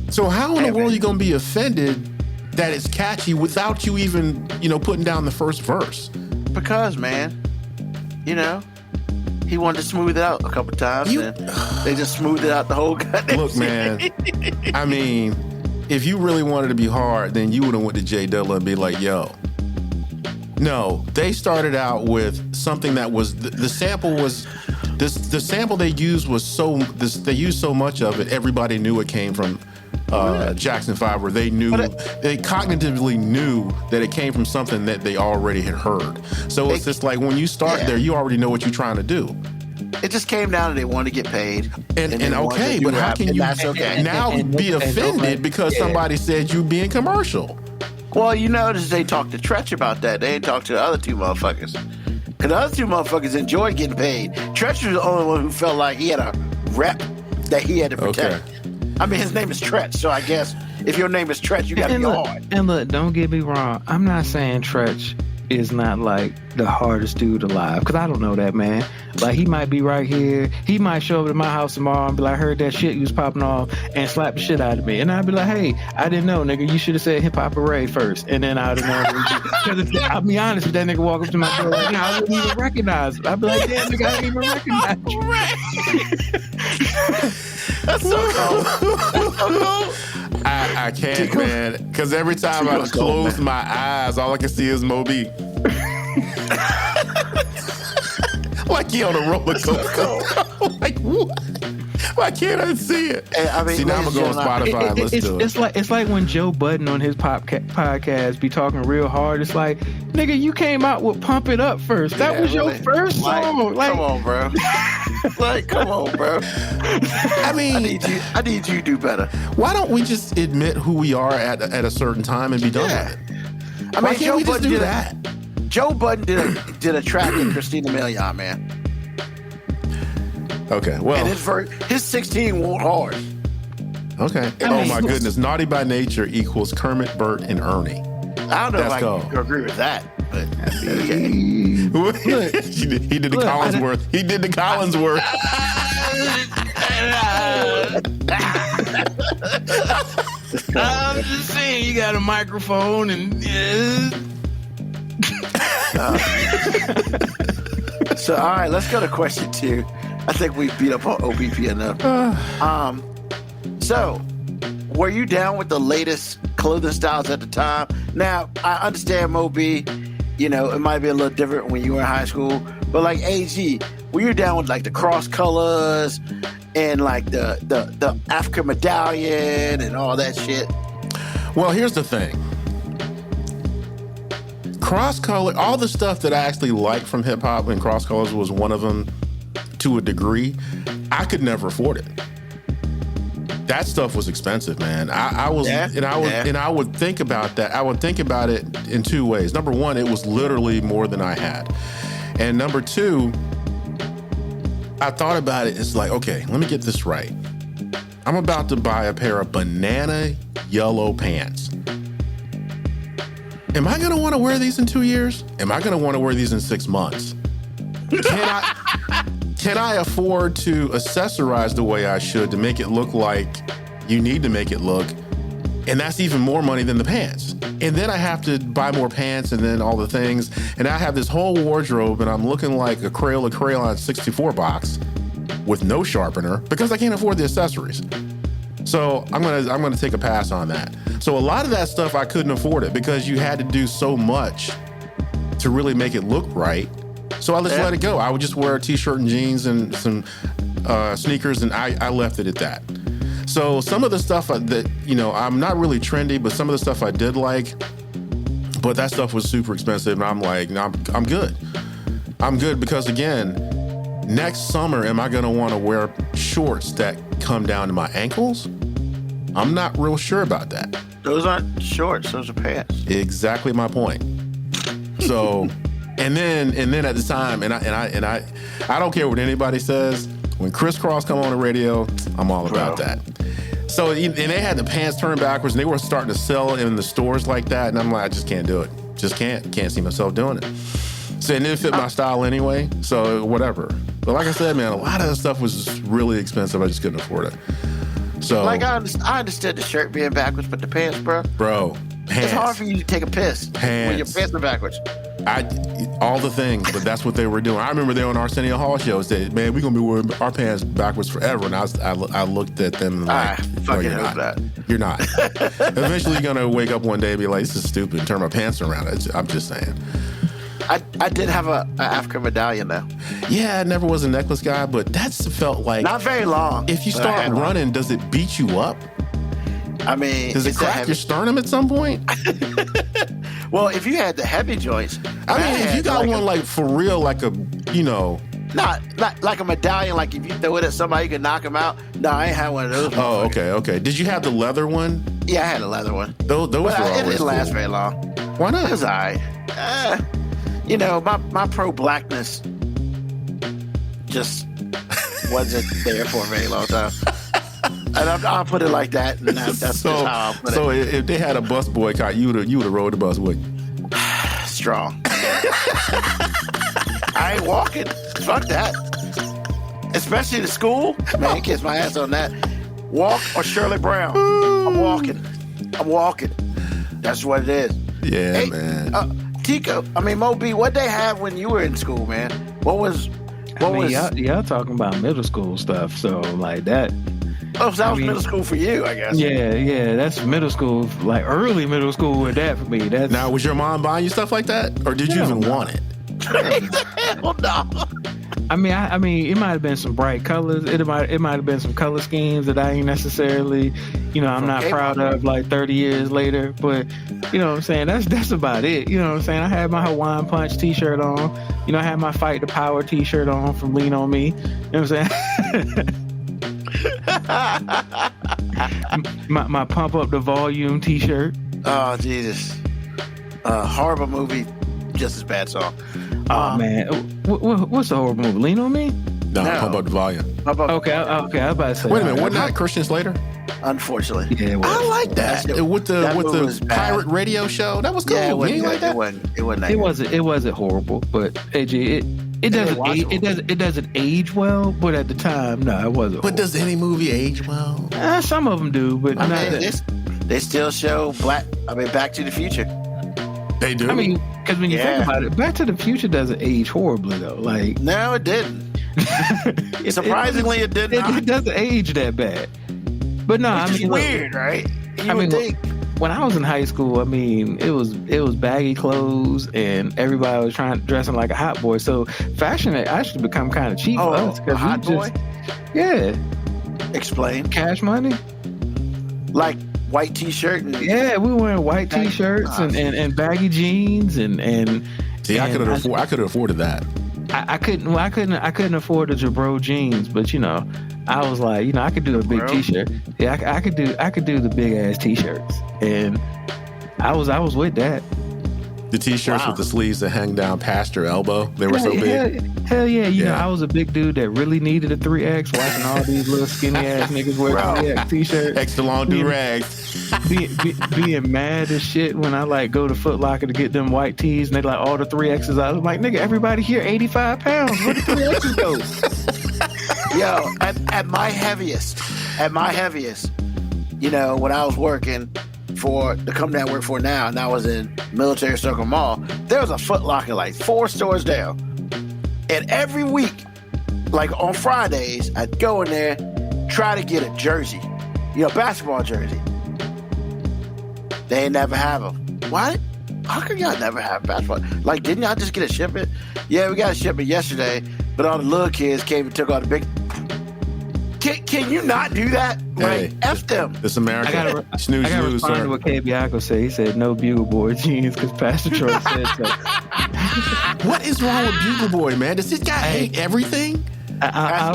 So how in the world are you gonna be offended that it's catchy without you even, putting down the first verse? Because, man, he wanted to smooth it out a couple times, and they just smoothed it out the whole goddamn Look, man, I mean, if you really wanted to be hard, then you would have went to J Dilla and be like, yo. No, they started out with something that was the sample was the sample they used was they used so much of it, everybody knew it came from Jackson 5, where they cognitively knew that it came from something that they already had heard. So it's just when you start there, you already know what you're trying to do. It just came down to they wanted to get paid. And okay, but how can you now be offended because somebody said you being commercial? Well, you notice they talked to Tretch about that. They didn't talk to the other 2 motherfuckers. Because the other 2 motherfuckers enjoyed getting paid. Tretch was the only one who felt like he had a rep that he had to protect. Okay. I mean, his name is Tretch, so I guess if your name is Tretch, you got to be hard. And look, don't get me wrong. I'm not saying Tretch is not like the hardest dude alive, because I don't know that man. Like, he might be right here. He might show up at my house tomorrow and be like, I heard that shit you was popping off, and slap the shit out of me. And I'd be like, hey, I didn't know, nigga. You should have said Hip Hop Hooray first. And then I'd have known. Because I'll be honest, if that nigga walk up to my door right now, I wouldn't even recognize him. I'd be like, damn, nigga, I didn't even recognize you. That's so cool. That's so cool. I can't, man, because every time I close my eyes, all I can see is Moby. Like he on a roller coaster. Like, what? Why can't I see it? Hey, I mean, see, now I'm gonna go on Spotify and listen to it. It's like when Joe Budden on his podcast be talking real hard. It's like, nigga, you came out with "Pump It Up" first. That was your first song. Like, come on, bro. Like, come on, bro. I mean, I need you to do better. Why don't we just admit who we are at a certain time and be done with it? I mean, why can't we just do that? Joe Budden did a track with Christina Milian, man. Okay, well, and his 16 went hard. Okay. Oh my goodness, Naughty by Nature equals Kermit, Bert, and Ernie. I don't know if I can agree with that, but okay. He did the Collinsworth. He did the Collinsworth. I'm just saying, you got a microphone and. So, all right, let's go to question 2. I think we beat up on OBP enough. So, were you down with the latest clothing styles at the time? Now, I understand Moby, you know, it might be a little different when you were in high school, but like AG, were you down with like the CrossColors and like the African medallion and all that shit? Well, here's the thing. CrossColor, all the stuff that I actually liked from hip hop, and CrossColors was one of them to a degree. I could never afford it. That stuff was expensive, man. I would think about that. I would think about it in 2 ways. Number one, it was literally more than I had. And number 2, I thought about it. It's like, okay, let me get this right. I'm about to buy a pair of banana yellow pants. Am I going to want to wear these in 2 years? Am I going to want to wear these in 6 months? Can I afford to accessorize the way I should to make it look like you need to make it look? And that's even more money than the pants. And then I have to buy more pants and then all the things. And I have this whole wardrobe and I'm looking like a Crayola Crayon 64 box with no sharpener because I can't afford the accessories. So I'm gonna take a pass on that. So a lot of that stuff I couldn't afford it because you had to do so much to really make it look right. So I just let it go. I would just wear a t-shirt and jeans and some sneakers, and I left it at that. So some of the stuff that, you know, I'm not really trendy, but some of the stuff I did like, but that stuff was super expensive, and I'm like, no, I'm good. I'm good because, again, next summer, am I going to want to wear shorts that come down to my ankles? I'm not real sure about that. Those aren't shorts, those are pants. Exactly my point. So, and then at the time, and I don't care what anybody says. When Criss Cross come on the radio, I'm all about that. So, and they had the pants turned backwards, and they were starting to sell in the stores like that, and I'm like, I just can't do it. Just can't see myself doing it. So it didn't fit my style anyway, so whatever. But like I said, man, a lot of that stuff was just really expensive. I just couldn't afford it. So, like, I understood the shirt being backwards, but the pants, bro, pants. It's hard for you to take a piss when your pants are backwards. All the things, but that's what they were doing. I remember they were on Arsenio Hall shows. They, man, we're gonna be wearing our pants backwards forever. And I looked at them and like, fucking hope that. You're not. Eventually, you're gonna wake up one day and be like, this is stupid, and turn my pants around. I'm just saying. I did have an African medallion though. Yeah, I never was a necklace guy, but that's felt like not very long. If you start running, does it beat you up? I mean, does it crack your sternum at some point? Well, if you had the heavy joints. I mean, if you got one like for real, like a, you know. Not like a medallion, like if you throw it at somebody, you can knock them out. No, I ain't had one of those. Oh, okay. Did you have the leather one? Yeah, I had a leather one. Those were always it didn't last cool. very long. Why not? It was all right. You know, my pro-blackness just wasn't there for a very long time. And I'll put it like that. And that's so, how I'll put so it. if they had a bus boycott, you would have rode the bus, wouldn't you? Strong. I ain't walking. Fuck that. Especially to school. Man, kiss my ass on that. Walk or Shirley Brown. I'm walking. That's what it is. Yeah, hey, man. Tico, Mo B, what they have when you were in school, man? What was y'all talking about middle school stuff, so like that. Oh, so that was middle school for you, I guess. Yeah, that's middle school, like early middle school with that for me. That's now, was your mom buying you stuff like that, or did you even want it? Hell no. I mean, it might have been some bright colors. It might have been some color schemes that I ain't necessarily, I'm not proud of like 30 years later. But you know what I'm saying? That's about it. You know what I'm saying? I had my Hawaiian Punch T-shirt on. I had my Fight the Power T-shirt on from Lean on Me. You know what I'm saying? my Pump Up the Volume T-shirt. Oh Jesus! Horrible movie, just as bad song. Oh man, what's the horrible movie? Lean on Me? No, Pump Up the Volume. Okay. I was about to say. Wait a minute, wasn't that Christian Slater? Unfortunately, yeah, it was. I like that with the pirate radio show. That was cool. Yeah, you ain't like that? It wasn't horrible, but AJ, it doesn't age well. But at the time, no, it wasn't. But does any movie age well? Some of them do, but they still show Back to the Future. They do. Because when you think about it, Back to the Future doesn't age horribly though. Like no, it didn't. Surprisingly, it did not. It doesn't age that bad. But no, it's weird, right? When I was in high school, it was baggy clothes and everybody was dressing like a hot boy. So fashion had actually become kind of cheap for us. A hot boy? Yeah. Explain. Cash money? Like white t-shirt and we were wearing white t-shirts and baggy jeans and see, I could have afforded that. I couldn't afford the Jabro jeans, but I was like, I could do a big t-shirt. Yeah, I could do the big ass t-shirts, and I was with that. The t-shirts with the sleeves that hang down past your elbow, they were so big. Hell yeah! I was a big dude that really needed a 3X, watching all these little skinny ass niggas wear 3X t-shirts, extra long do rags, being mad as shit when I like go to Foot Locker to get them white tees, and they like all the 3Xs. I was like, nigga, everybody here 85 pounds. Where the 3Xs go? Yo, at my heaviest, when I was working for the company I work for now, and I was in Military Circle Mall, there was a Foot Locker like 4 stores down. And every week, like on Fridays, I'd go in there, try to get a jersey, basketball jersey. They ain't never have them. Why? How come y'all never have basketball? Like, didn't y'all just get a shipment? Yeah, we got a shipment yesterday, but all the little kids came and took all the big. Can you not do that? Like, F them. This America. I gotta respond to what K. Bianco said. He said no Bugle Boy jeans because Pastor Troy said so. What is wrong with Bugle Boy, man? Does this guy hate everything? I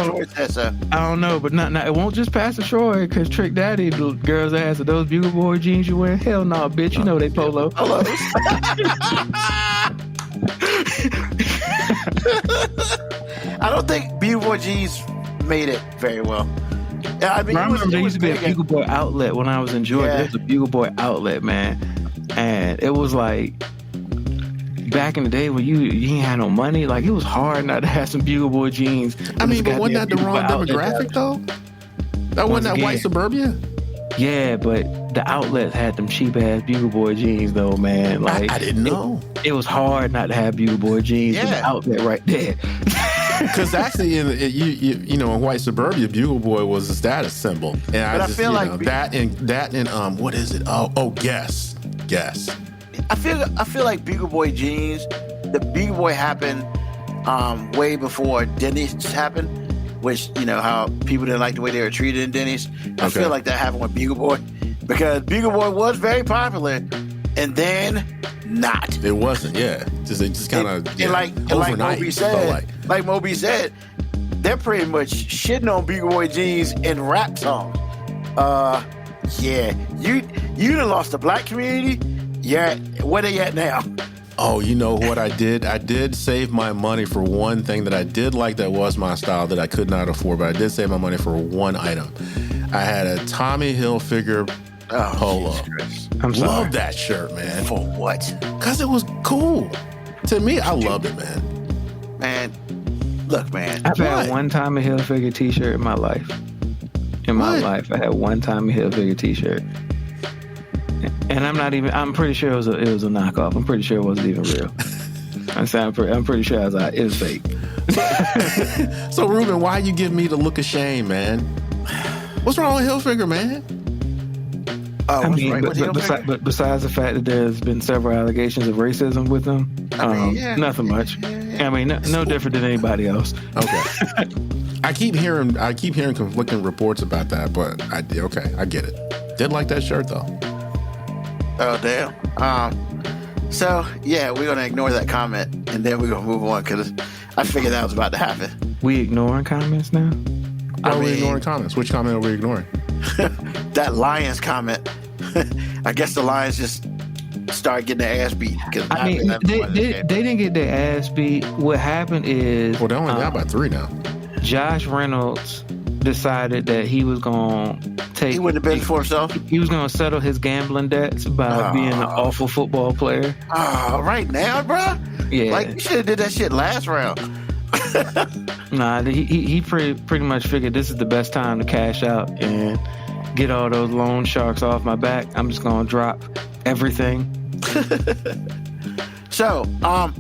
don't know, but not it won't just Pastor Troy because Trick Daddy, the girls ask, are those Bugle Boy jeans you wear? Hell no, bitch. You know they polo. Polos. I don't think Bugle Boy jeans made it very well. I remember there used to be a Bugle Boy outlet when I was in Georgia. There was a Bugle Boy outlet, man, and it was like back in the day when you ain't had no money. Like, it was hard not to have some Bugle Boy jeans. But wasn't that the wrong demographic though? That wasn't that white suburbia. Yeah, but the outlet had them cheap ass Bugle Boy jeans though, man. Like, I didn't know. It was hard not to have Bugle Boy jeans. Yeah. The outlet right there. Because actually, in white suburbia, Bugle Boy was a status symbol, and I feel like that and what is it? Guess. I feel like Bugle Boy jeans. The Bugle Boy happened way before Denny's happened, which how people didn't like the way they were treated in Denny's. I feel like that happened with Bugle Boy because Bugle Boy was very popular, and then not. It wasn't. Yeah, it just kind of like Moby said, they're pretty much shitting on Bugle Boy jeans in rap songs. You done lost the black community. Yeah, where they at now? Oh, you know what I did? I did save my money for one thing that I did like that was my style that I could not afford, but I did save my money for one item. I had a Tommy Hilfiger polo. I'm sorry. Love that shirt, man. For what? Because it was cool. To me, I loved it, man. Man, look, man. I've had one Tommy Hilfiger t-shirt in my life. I had one Tommy Hilfiger t-shirt. And I'm pretty sure it was a knockoff. I'm pretty sure it wasn't even real. I'm pretty sure it was fake. So, Ruben, why you give me the look of shame, man? What's wrong with Hilfiger, man? But besides the fact that there's been several allegations of racism with them, nothing much. I mean, no different than anybody else. Okay. I keep hearing conflicting reports about that, but I get it. Did like that shirt though. Oh damn. So yeah, we're gonna ignore that comment and then we're gonna move on because I figured that was about to happen. We ignoring comments now? Are we ignoring comments? Which comment are we ignoring? That Lions comment. I guess the Lions just started getting their ass beat. They didn't get their ass beat. What happened is... Well, they're only down by 3 now. Josh Reynolds decided that he was going to take... He wouldn't have been for himself? He was going to settle his gambling debts by being an awful football player. Right now, bro? Yeah. Like, you should have did that shit last round. Nah, he pretty much figured this is the best time to cash out and get all those loan sharks off my back. I'm just gonna drop everything. So,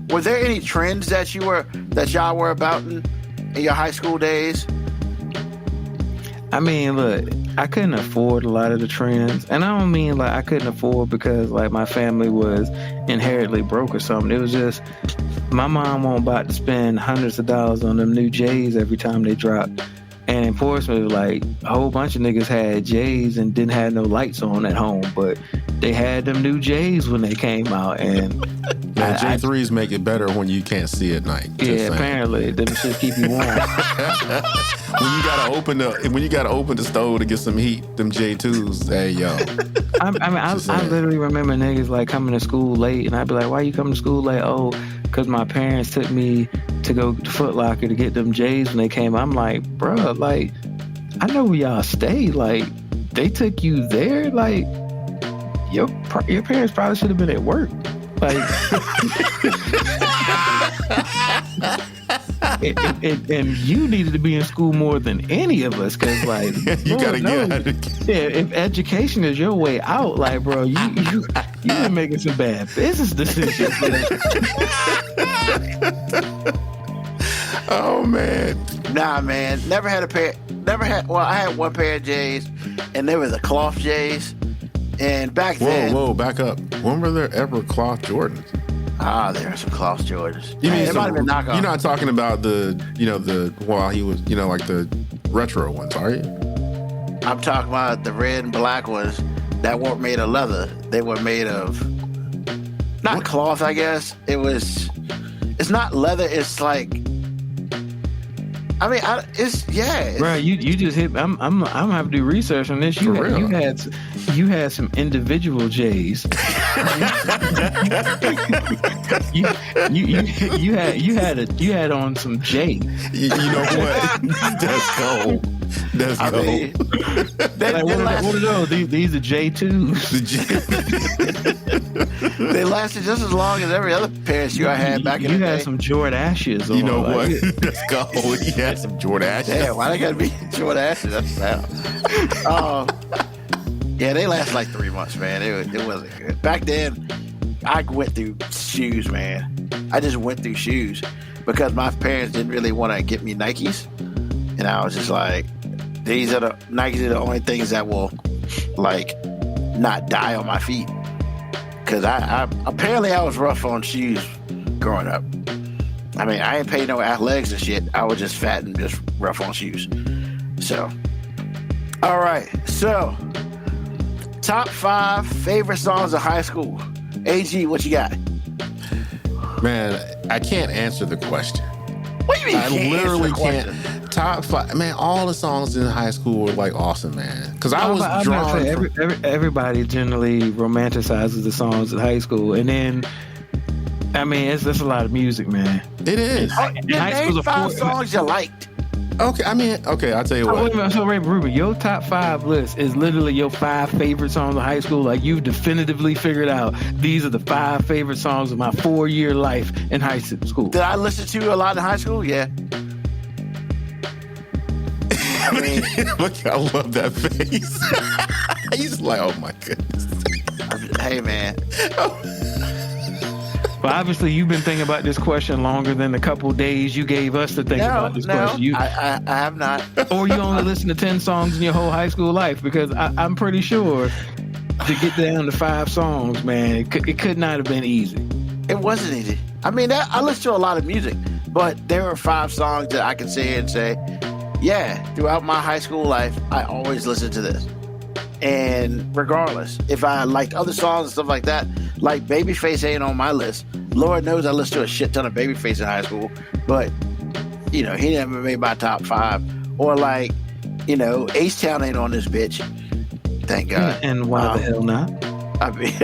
were there any trends that y'all were about in your high school days? I mean, look, I couldn't afford a lot of the trends, and I don't mean like I couldn't afford because like my family was inherently broke or something. It was just my mom wasn't about to spend hundreds of dollars on them new J's every time they dropped. And in Portsmouth, like a whole bunch of niggas had J's and didn't have no lights on at home, but they had them new J's when they came out. And man, J3s make it better when you can't see at night. Apparently, them shit keep you warm. when you gotta open the stove to get some heat, them J2s. Hey yo. I literally remember niggas like coming to school late, and I'd be like, "Why you coming to school late?" Oh, because my parents took me to go to Foot Locker to get them J's when they came. I'm like, bruh, like, I know where y'all stay. Like, they took you there. Like, your parents probably should have been at work. Like, and you needed to be in school more than any of us, because like, you gotta get out of if education is your way out, like, bro, you been making some bad business decisions. Oh man, nah, man, never had. Well, I had one pair of J's, and they were the cloth J's. And back then, whoa, back up. When were there ever cloth Jordans? There are some cloth Jordans. You mean it might have been knockoff. You're not talking about the retro ones, are you? I'm talking about the red and black ones that weren't made of leather. They were made of cloth, I guess. It's not leather. It's like, I mean, Bro, you just hit. I'm gonna have to do research on this. You had some individual J's. you had on some J. You know what? That's cold. That's cold. Mean, what are those? These are J2s. They lasted just as long as every other pair of shoe I had back in the day. You had some Jordashes on. You know what? That's cold. You had some Jordashes. Damn, why they gotta be Jordashes? That's bad. Yeah, they last like 3 months, man. It wasn't good. Back then, I went through shoes, man. I just went through shoes because my parents didn't really want to get me Nikes. And I was just like, Nikes are the only things that will, like, not die on my feet. Because I was rough on shoes growing up. I mean, I ain't paid no athletics and shit. I was just fat and just rough on shoes. So, all right. So, top 5 favorite songs of high school. AG, what you got? Man, I can't answer the question. What do you mean? I literally can't. Top 5, man. All the songs in high school were like awesome, man. Because I was drawn. Everybody generally romanticizes the songs in high school, and then, I mean, it's a lot of music, man. It is. Name 5 songs you liked. Okay, I'll tell you Oh, what. wait a minute. So, Ray Ruben, your top 5 list is literally your 5 favorite songs of high school. Like, you've definitively figured out these are the 5 favorite songs of my 4-year life in high school. Did I listen to you a lot in high school? Yeah. I mean, Look, I love that face. He's like, oh my goodness. hey, man. But obviously, you've been thinking about this question longer than the couple days you gave us to think about this question. I have not. Or you only listen to 10 songs in your whole high school life? Because I'm pretty sure to get down to 5 songs, man, it could not have been easy. It wasn't easy. I mean, I listen to a lot of music, but there are 5 songs that I can sit and say, yeah, throughout my high school life, I always listen to this. And regardless, if I liked other songs and stuff like that, like Babyface ain't on my list. Lord knows I listened to a shit ton of Babyface in high school, but, he never made my top 5. Or like, H-Town ain't on this bitch. Thank God. And why the hell not? I mean,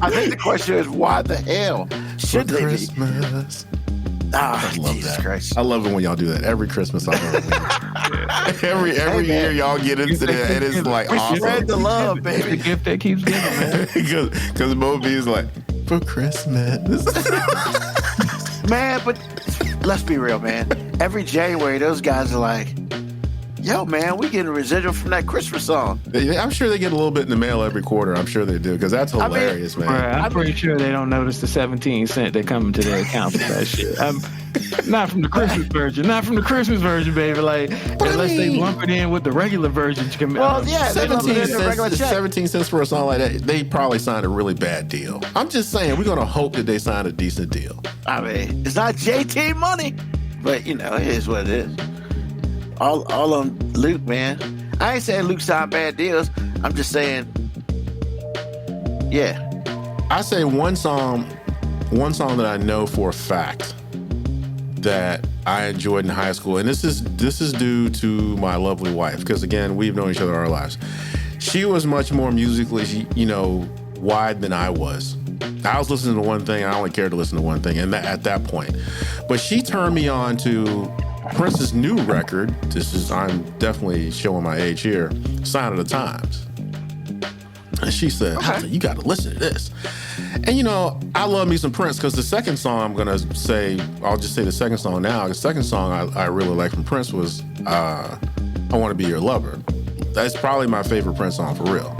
I think the question is, why the hell should they be? Christmas. Ah, I love Jesus that. Christ. I love it when y'all do that. Every Christmas, I love it. Every year, y'all get into that, and it's like We awesome. spread the love, It's the baby. gift that keeps giving, man. Because Moby is like, for Christmas. Man, but let's be real, man. Every January, those guys are like, yo, man, we getting a residual from that Christmas song. I'm sure they get a little bit in the mail every quarter. I'm sure they do, because that's hilarious, man. Right, I'm pretty sure they don't notice the 17 cent that come into their account for that shit. Not from the Christmas version, baby. Like, unless they lump it in with the regular version. Well, yeah, they lump it in the regular check. 17 cents for a song like that, they probably signed a really bad deal. I'm just saying, we're going to hope that they sign a decent deal. I mean, it's not JT money, but, it is what it is. All on Luke, man. I ain't saying Luke signed bad deals. I'm just saying, yeah. I say one song that I know for a fact that I enjoyed in high school, and this is due to my lovely wife, because again, we've known each other our lives. She was much more musically, wide than I was. I was listening to one thing, and I only cared to listen to one thing, and at that point. But she turned me on to Prince's new record. I'm definitely showing my age here, Sign of the Times. And she said, okay, you got to listen to this. And I love me some Prince, because the second song I'll just say the second song now. The second song I really liked from Prince was I Want to Be Your Lover. That's probably my favorite Prince song for real.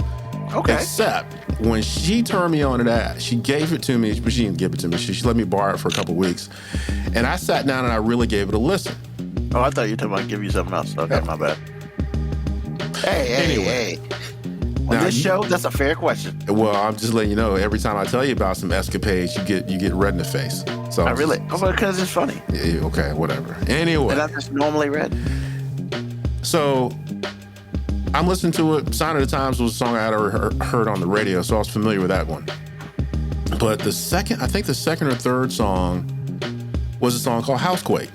Okay. Except when she turned me on to that, she gave it to me, but she didn't give it to me. She let me borrow it for a couple weeks. And I sat down and I really gave it a listen. Oh, I thought you were talking about give you something else. Okay, my bad. Hey. On Now, this show, that's a fair question. Well, I'm just letting you know, every time I tell you about some escapades, you get red in the face. So I really, because it's funny. Yeah, okay, whatever. Anyway. And I'm just normally red. So I'm listening to it. Sign of the Times was a song I had heard on the radio, so I was familiar with that one. But the second or third song was a song called Housequake.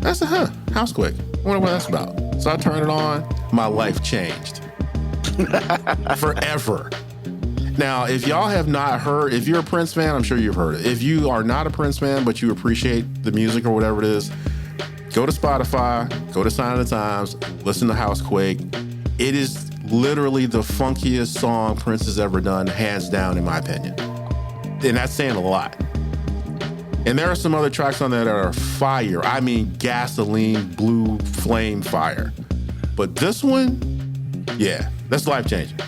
I said, Housequake. I wonder what that's about. So I turned it on. My life changed. Forever. Now, if y'all have not heard, if you're a Prince fan, I'm sure you've heard it. If you are not a Prince fan, but you appreciate the music or whatever it is, go to Spotify, go to Sign of the Times, listen to Housequake. It is literally the funkiest song Prince has ever done, hands down, in my opinion. And that's saying a lot. And there are some other tracks on there that are fire. I mean, gasoline, blue flame fire. But this one, yeah, that's life-changing.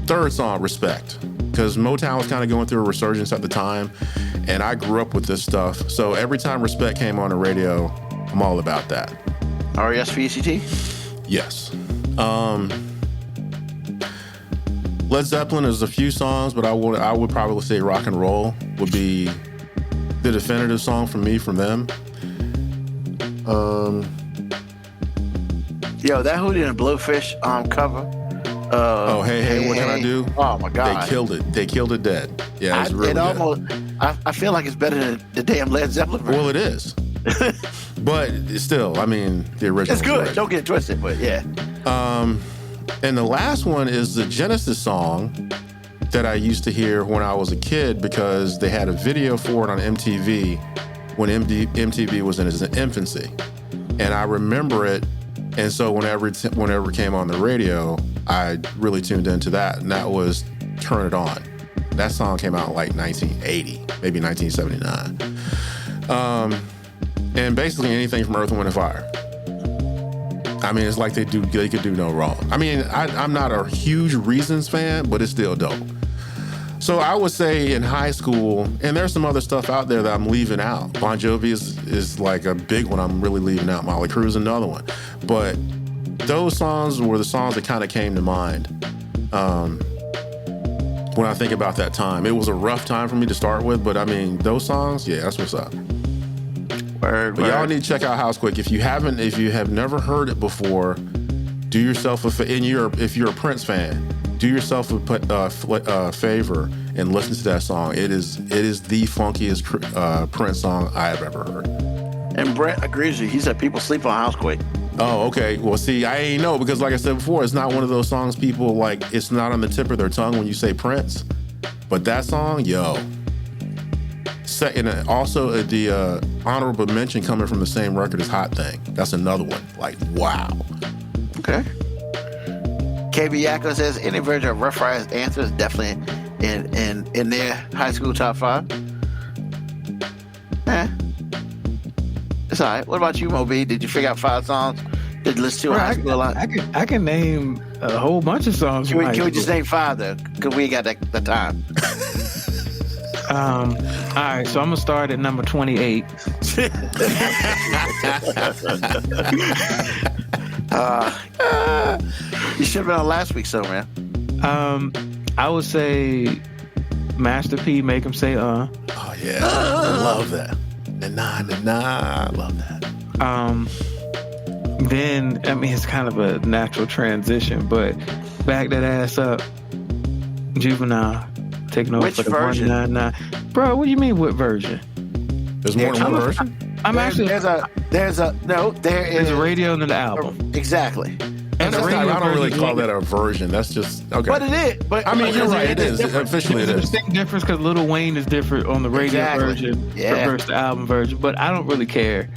Third song, Respect. Because Motown was kind of going through a resurgence at the time, and I grew up with this stuff. So every time Respect came on the radio, I'm all about that. R-E-S-P-E-C-T? Yes. Led Zeppelin is a few songs, but I would probably say Rock and Roll would be the definitive song for me from them. Yo, that Hootie and the Blowfish cover. Hey, what can I do? Oh my God, they killed it. They killed it dead. Yeah, it's really good. I feel like it's better than the damn Led Zeppelin version. Well, it is. But still, I mean, the original. It's good. Don't get it twisted, but yeah. And the last one is the Genesis song that I used to hear when I was a kid, because they had a video for it on MTV, when MTV was in its infancy. And I remember it. And so whenever it came on the radio, I really tuned into that. And that was Turn It On. That song came out like 1980, maybe 1979. And basically anything from Earth, Wind, and Fire. I mean, it's like they could do no wrong. I mean, I'm not a huge Reasons fan, but it's still dope. So I would say in high school, and there's some other stuff out there that I'm leaving out. Bon Jovi is like a big one I'm really leaving out. Molly Cruz, another one. But those songs were the songs that kind of came to mind when I think about that time. It was a rough time for me to start with, but I mean, those songs, yeah, that's what's up. Word. Y'all need to check out Housequake. If you have never heard it before, do yourself if you're a Prince fan, do yourself a favor and listen to that song. It is the funkiest Prince song I have ever heard. And Brett agrees with you. He said people sleep on Housequake. Oh, okay. Well, see, I ain't know because, like I said before, it's not one of those songs people like. It's not on the tip of their tongue when you say Prince, but that song, yo. And also the honorable mention coming from the same record as Hot Thing. That's another one. Like, wow. Okay. KB Yakko says any version of Rough Riders Answer is definitely in their high school top 5. It's all right. What about you, Moby? Did you figure out 5 songs? Did you listen to in high school a lot? I can name a whole bunch of songs. Can we just name 5 though? Because we ain't got the time. All right, so I'm gonna start at number 28. You should have been on last week's show, man. I would say Master P, Make 'Em Say Oh yeah, I love that. Nah, I love that. Then I mean it's kind of a natural transition, but Back That Ass Up, Juvenile, taking over Which for the version? 199. Bro, what do you mean what version? There's more than one version? There's There's a radio and an album. Exactly. And the radio I don't really version- call that a version. That's just okay. But it is. But I mean, you're right. It is. different. Officially, it There's a is. distinct difference because Lil Wayne is different on the radio Exactly. version Yeah. versus the album version. But I don't really care,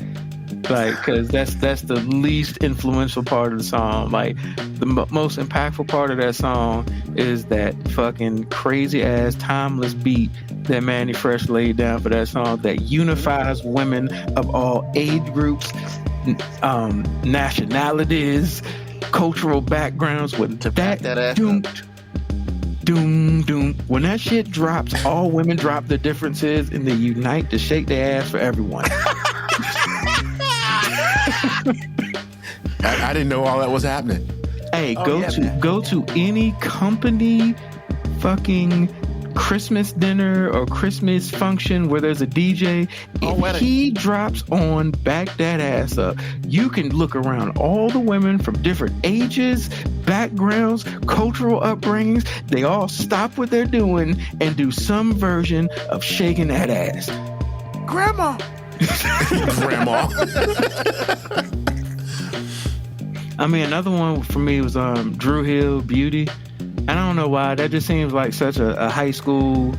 like, because that's the least influential part of the song. Like, the most impactful part of that song is that fucking crazy ass timeless beat that Manny Fresh laid down for that song that unifies women of all age groups, nationalities, cultural backgrounds. With To back that ass doom, up. doom, doom. When that shit drops, all women drop their differences and they unite to shake their ass for everyone. I didn't know all that was happening. Hey, Oh, go yeah, to man. go to any company fucking Christmas dinner or Christmas function where there's a DJ. Oh, If wedding. he drops on Back That Ass Up, you can look around all the women from different ages, backgrounds, cultural upbringings. They all stop what they're doing and do some version of shaking that ass. Grandma. Grandma. I mean, another one for me was Drew Hill, Beauty. I don't know why. That just seems like such a high school,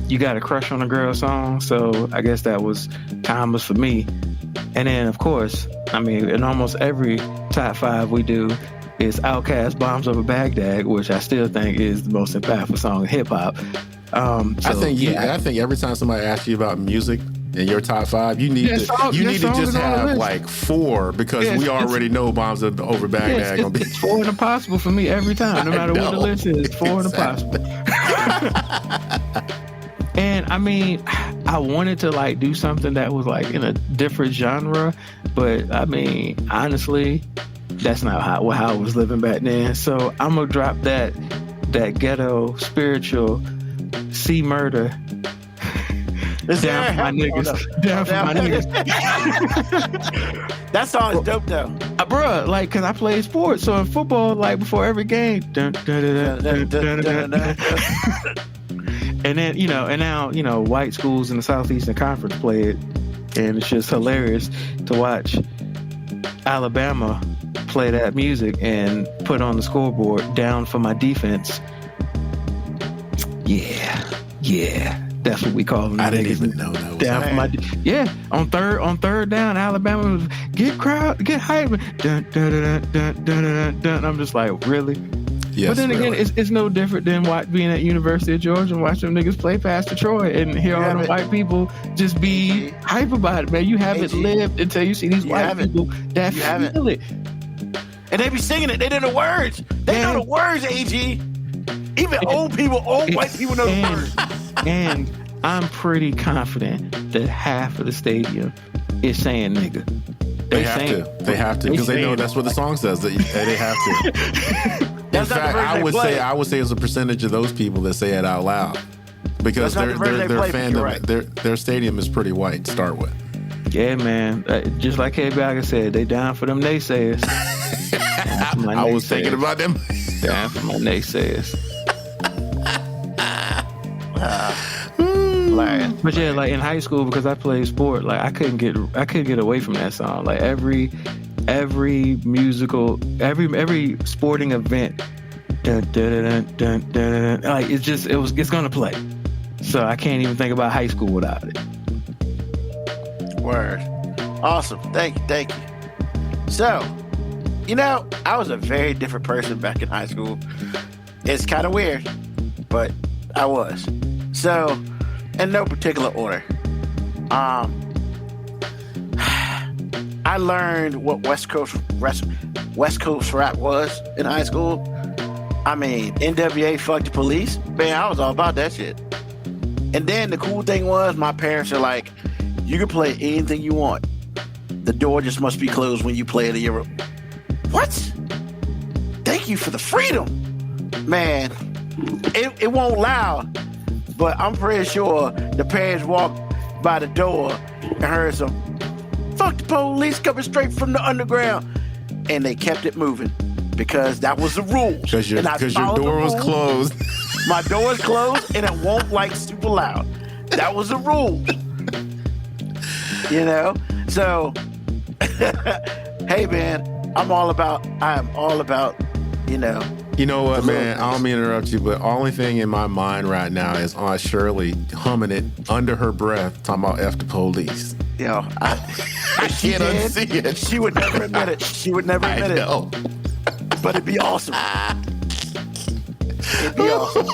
you got a crush on a girl song. So I guess that was timeless for me. And then, of course, I mean, in almost every top 5 we do is Outkast Bombs Over Baghdad, which I still think is the most impactful song in hip hop. I think every time somebody asks you about music in your top 5, you need to just have like 4 because we already know Bombs Over Baghdad gonna be. It's 4 and impossible for me every time, no matter what the list is. 4 and impossible. And I mean, I wanted to like do something that was like in a different genre, but I mean, honestly, that's not how I was living back then. So I'm gonna drop that ghetto spiritual C Murder. Down for my niggas. Down for my niggas. That song is dope though. Bruh, like, cause I played sports, so in football, like before every game, dun, dun, dun, dun, dun, dun, dun. And then, and now, white schools in the Southeastern Conference play it, and it's just hilarious to watch Alabama play that music and put on the scoreboard, down for my defense. Yeah. That's what we call them. I didn't niggas. even know that was Down for my on third down, Alabama was get hype. Dun, dun, dun, dun, dun, dun, dun. I'm just like, really? Yes, but then again, really. it's no different than being at University of Georgia and watching them niggas play past Detroit and hear all the white people just be hype about it, man. You haven't lived until you see these white people that feel it. And they be singing it. They know the words. They know the words, AG. Even old white people know the words. And I'm pretty confident that half of the stadium is saying nigga. They have to because they know that's what the song says. They have to. In fact, I would say it's a percentage of those people that say it out loud because their fandom, their stadium is pretty white to start with. Yeah, man. Just like K Bagger said, they down for them naysayers. I was thinking about them. Down for my naysayers. But yeah, like in high school, because I played sport, like I couldn't get away from that song. Like every musical, every sporting event, dun, dun, dun, dun, dun, like it's gonna play. So I can't even think about high school without it. Word. Awesome. Thank you. So, I was a very different person back in high school. It's kind of weird, but I was. So, in no particular order, I learned what West Coast rap was in high school. I mean, NWA, Fuck the Police. Man, I was all about that shit. And then the cool thing was, my parents are like, you can play anything you want. The door just must be closed when you play it in your room. What? Thank you for the freedom. Man, it won't loud, but I'm pretty sure the parents walked by the door and heard some fuck the police coming straight from the underground. And they kept it moving because that was the rule. Because your door was closed. My door is closed and it won't like super loud. That was the rule. So hey man, I am all about, You know what, man? I don't mean to interrupt you, but only thing in my mind right now is Aunt Shirley humming it under her breath, talking about F the police. I can't unsee it. She would never admit it. I know. But it'd be awesome. It'd be awesome.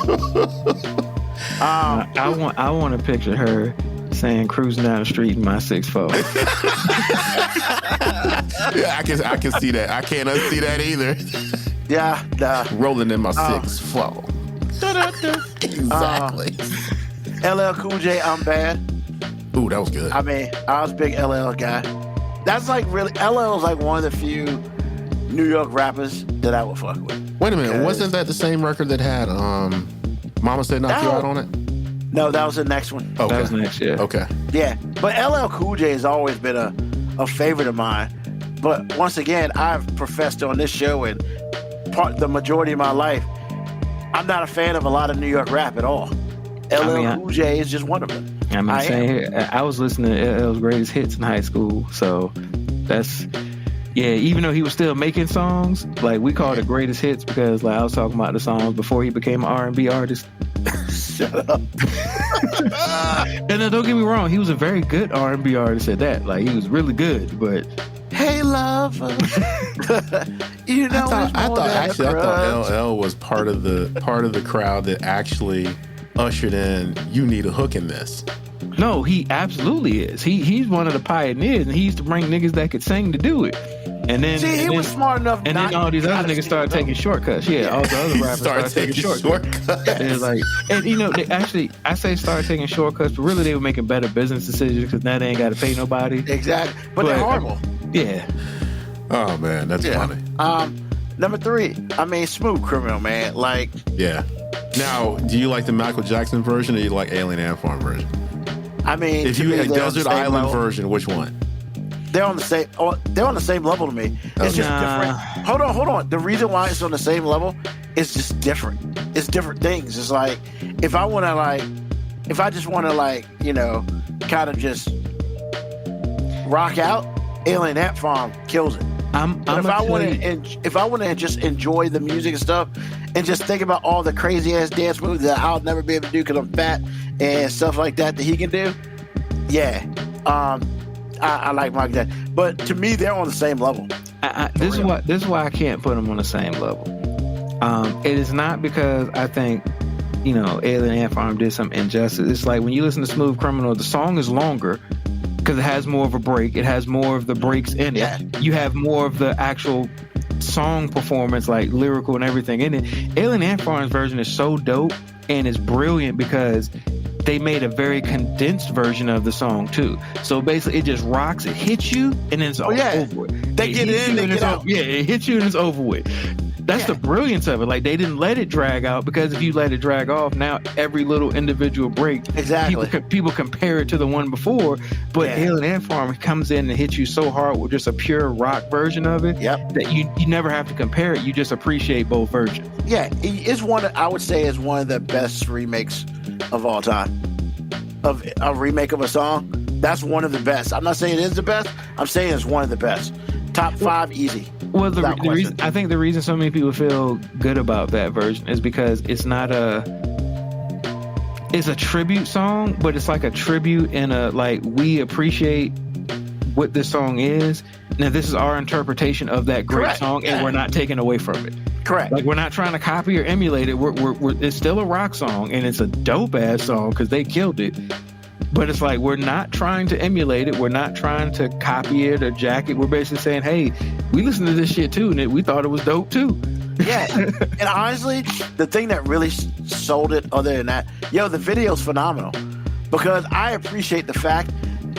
I want to picture her saying cruising down the street in my 6'4". Yeah, I can see that. I can't unsee that either. Yeah, rolling in my 6'4". Exactly. LL Cool J, I'm Bad. Ooh, that was good. I mean, I was a big LL guy. That's like really, LL is like one of the few New York rappers that I would fuck with. Wait a minute, wasn't that the same record that had Mama Said Knock You Out on it? No, that was the next one. Okay. That was next, yeah. Okay. Yeah, but LL Cool J has always been a favorite of mine. But once again, I've professed on this show and the majority of my life, I'm not a fan of a lot of New York rap at all. LL Cool J is just one of them. I was listening to LL's greatest hits in high school, so that's even though he was still making songs, like we called it greatest hits because like I was talking about the songs before he became an R&B artist. Shut up. And then don't get me wrong, he was a very good R&B artist at that. Like he was really good, but hey lover, I thought LL was part of the crowd that actually ushered in "You Need a Hook in This." No, he absolutely is. He's one of the pioneers, and he used to bring niggas that could sing to do it. And then he was smart enough. And then all these other niggas started taking shortcuts. Yeah, all the other rappers started taking shortcuts. And like, and they actually, I say started taking shortcuts, but really they were making better business decisions because now they ain't got to pay nobody. Exactly, but they're horrible. Yeah. Oh man, that's funny. Number 3, I mean, Smooth Criminal, man. Like, yeah. Now, do you like the Michael Jackson version or do you like Alien Ant Farm version? I mean, if you had a Desert Island version, which one? They're on the same. They're on the same level to me. It's just different. Hold on. The reason why it's on the same level is just different. It's different things. It's like if I just want to kind of just rock out, Alien Ant Farm kills it. But if I want to just enjoy the music and stuff, and just think about all the crazy ass dance moves that I'll never be able to do because I'm fat and stuff like that he can do, yeah, I like Michael Jackson. But to me, they're on the same level. This is why I can't put them on the same level. It is not because I think, Alien Ant Farm did some injustice. It's like when you listen to Smooth Criminal, the song is longer because it has more of a break. It has more of the breaks in it. Yeah. You have more of the actual song performance, like lyrical and everything in it. Alien Ant Farm's version is so dope and it's brilliant because they made a very condensed version of the song too. So basically it just rocks, it hits you, and then it's over with. They get in, they get out. Yeah, it hits you and it's over with. That's the brilliance of it. Like, they didn't let it drag out, because if you let it drag off, now every little individual break, people compare it to the one before. But Alien Ant Farm comes in and hits you so hard with just a pure rock version of it that you never have to compare it. You just appreciate both versions. Yeah, it's I would say is one of the best remakes of all time. Of a remake of a song, that's one of the best. I'm not saying it is the best. I'm saying it's one of the best. Top 5 easy. Well, the reason, I think the reason so many people feel good about that version is because it's not it's a tribute song, but it's like a tribute in a, like, we appreciate what this song is. Now, this is our interpretation of that great song, and we're not taking away from it. Correct. Like, we're not trying to copy or emulate it. It's still a rock song, and it's a dope ass song because they killed it. But it's like, we're not trying to emulate it. We're not trying to copy it or jack it. We're basically saying, hey, we listened to this shit too, and we thought it was dope too. Yeah. And honestly, the thing that really sold it, other than that, the video's phenomenal. Because I appreciate the fact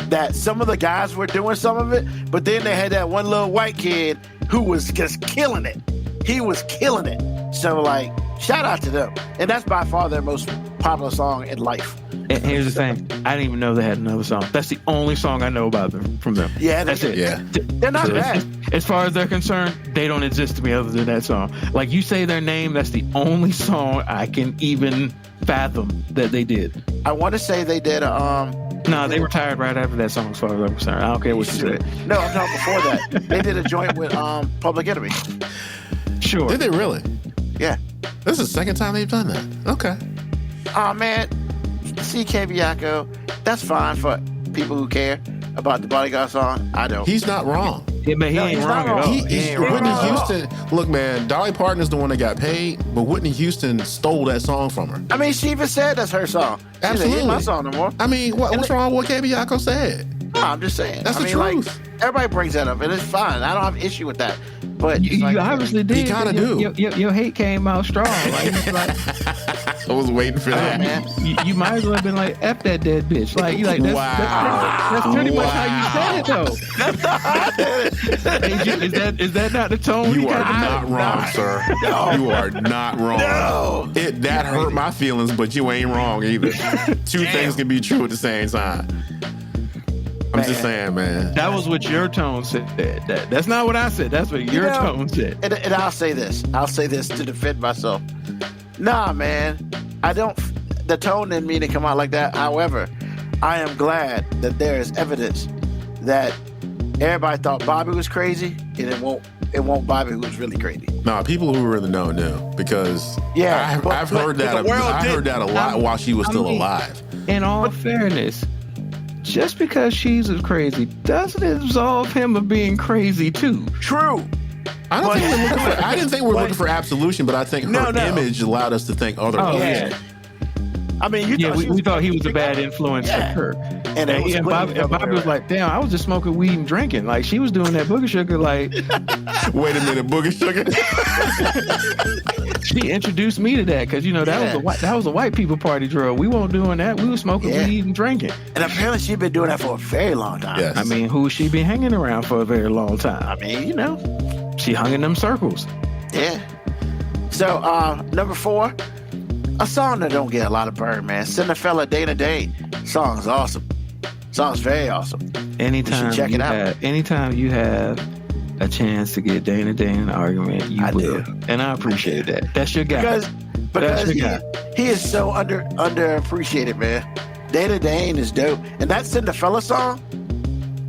that some of the guys were doing some of it, but then they had that one little white kid who was just killing it. He was killing it. So, like, shout out to them. And that's by far their most popular song in life. And here's the thing, I didn't even know they had another song. That's the only song I know about them from them. Yeah, that's it. Yeah, they're not bad. As far as they're concerned, they don't exist to me other than that song. Like, you say their name, that's the only song I can even fathom that they did. I want to say they did No, they retired right after that song, as far as I'm concerned. I don't care what you said. No, I'm talking before that. They did a joint with Public Enemy. Sure. Did they really? Yeah. This is the second time they've done that. Okay. Oh, man. CK Bianco, that's fine for people who care about the Bodyguard song. I don't. He's not wrong. Yeah, but he ain't wrong at all. Whitney Houston, look, man, Dolly Parton's the one that got paid, but Whitney Houston stole that song from her. I mean, she even said that's her song. Absolutely. Ain't my song no more. I mean, what's wrong with what Bianco said? No, I'm just saying. That's the truth. Like, everybody brings that up, and it's fine. I don't have an issue with that. But you obviously did. You kind of do. Your hate came out strong. Like, I was waiting for that. Man. You might as well have been like, F that dead bitch. Like, you like, that's pretty much how you said it, though. That's not how I said it. Is that not the tone? You are not wrong, sir. No. You are not wrong. No. That hurt my feelings, but you ain't wrong either. Two things can be true at the same time. I'm just saying, man. That was what your tone said. That's not what I said. That's what your tone said. And I'll say this. I'll say this to defend myself. Nah, man. I don't. The tone didn't mean to come out like that. However, I am glad that there is evidence that everybody thought Bobby was crazy, and it won't Bobby who was really crazy. No, people who were in the know knew, because I've heard that a lot while she was still alive. In all fairness, just because she's crazy doesn't absolve him of being crazy too. True. I didn't think we were looking for absolution, but I think her image allowed us to think otherwise. Yeah. I mean, we thought he was a bad influence on her. And Bobby was like, damn, I was just smoking weed and drinking. Like, she was doing that booger sugar, like... Wait a minute, booger sugar? She introduced me to that, because, that was a white people party drug. We weren't doing that. We were smoking weed and drinking. And apparently she'd been doing that for a very long time. Yes. I mean, who she been hanging around for a very long time? I mean, she hung in them circles. Yeah. So, number 4... a song that don't get a lot of burn, man. Cinderfella Day to Day. Song's awesome. Song's very awesome. Anytime you have a chance to get Dana Day in an argument, you will. And I appreciate that. That's your guy. Because he is so underappreciated, man. Dana Dane is dope. And that Cinderfella song,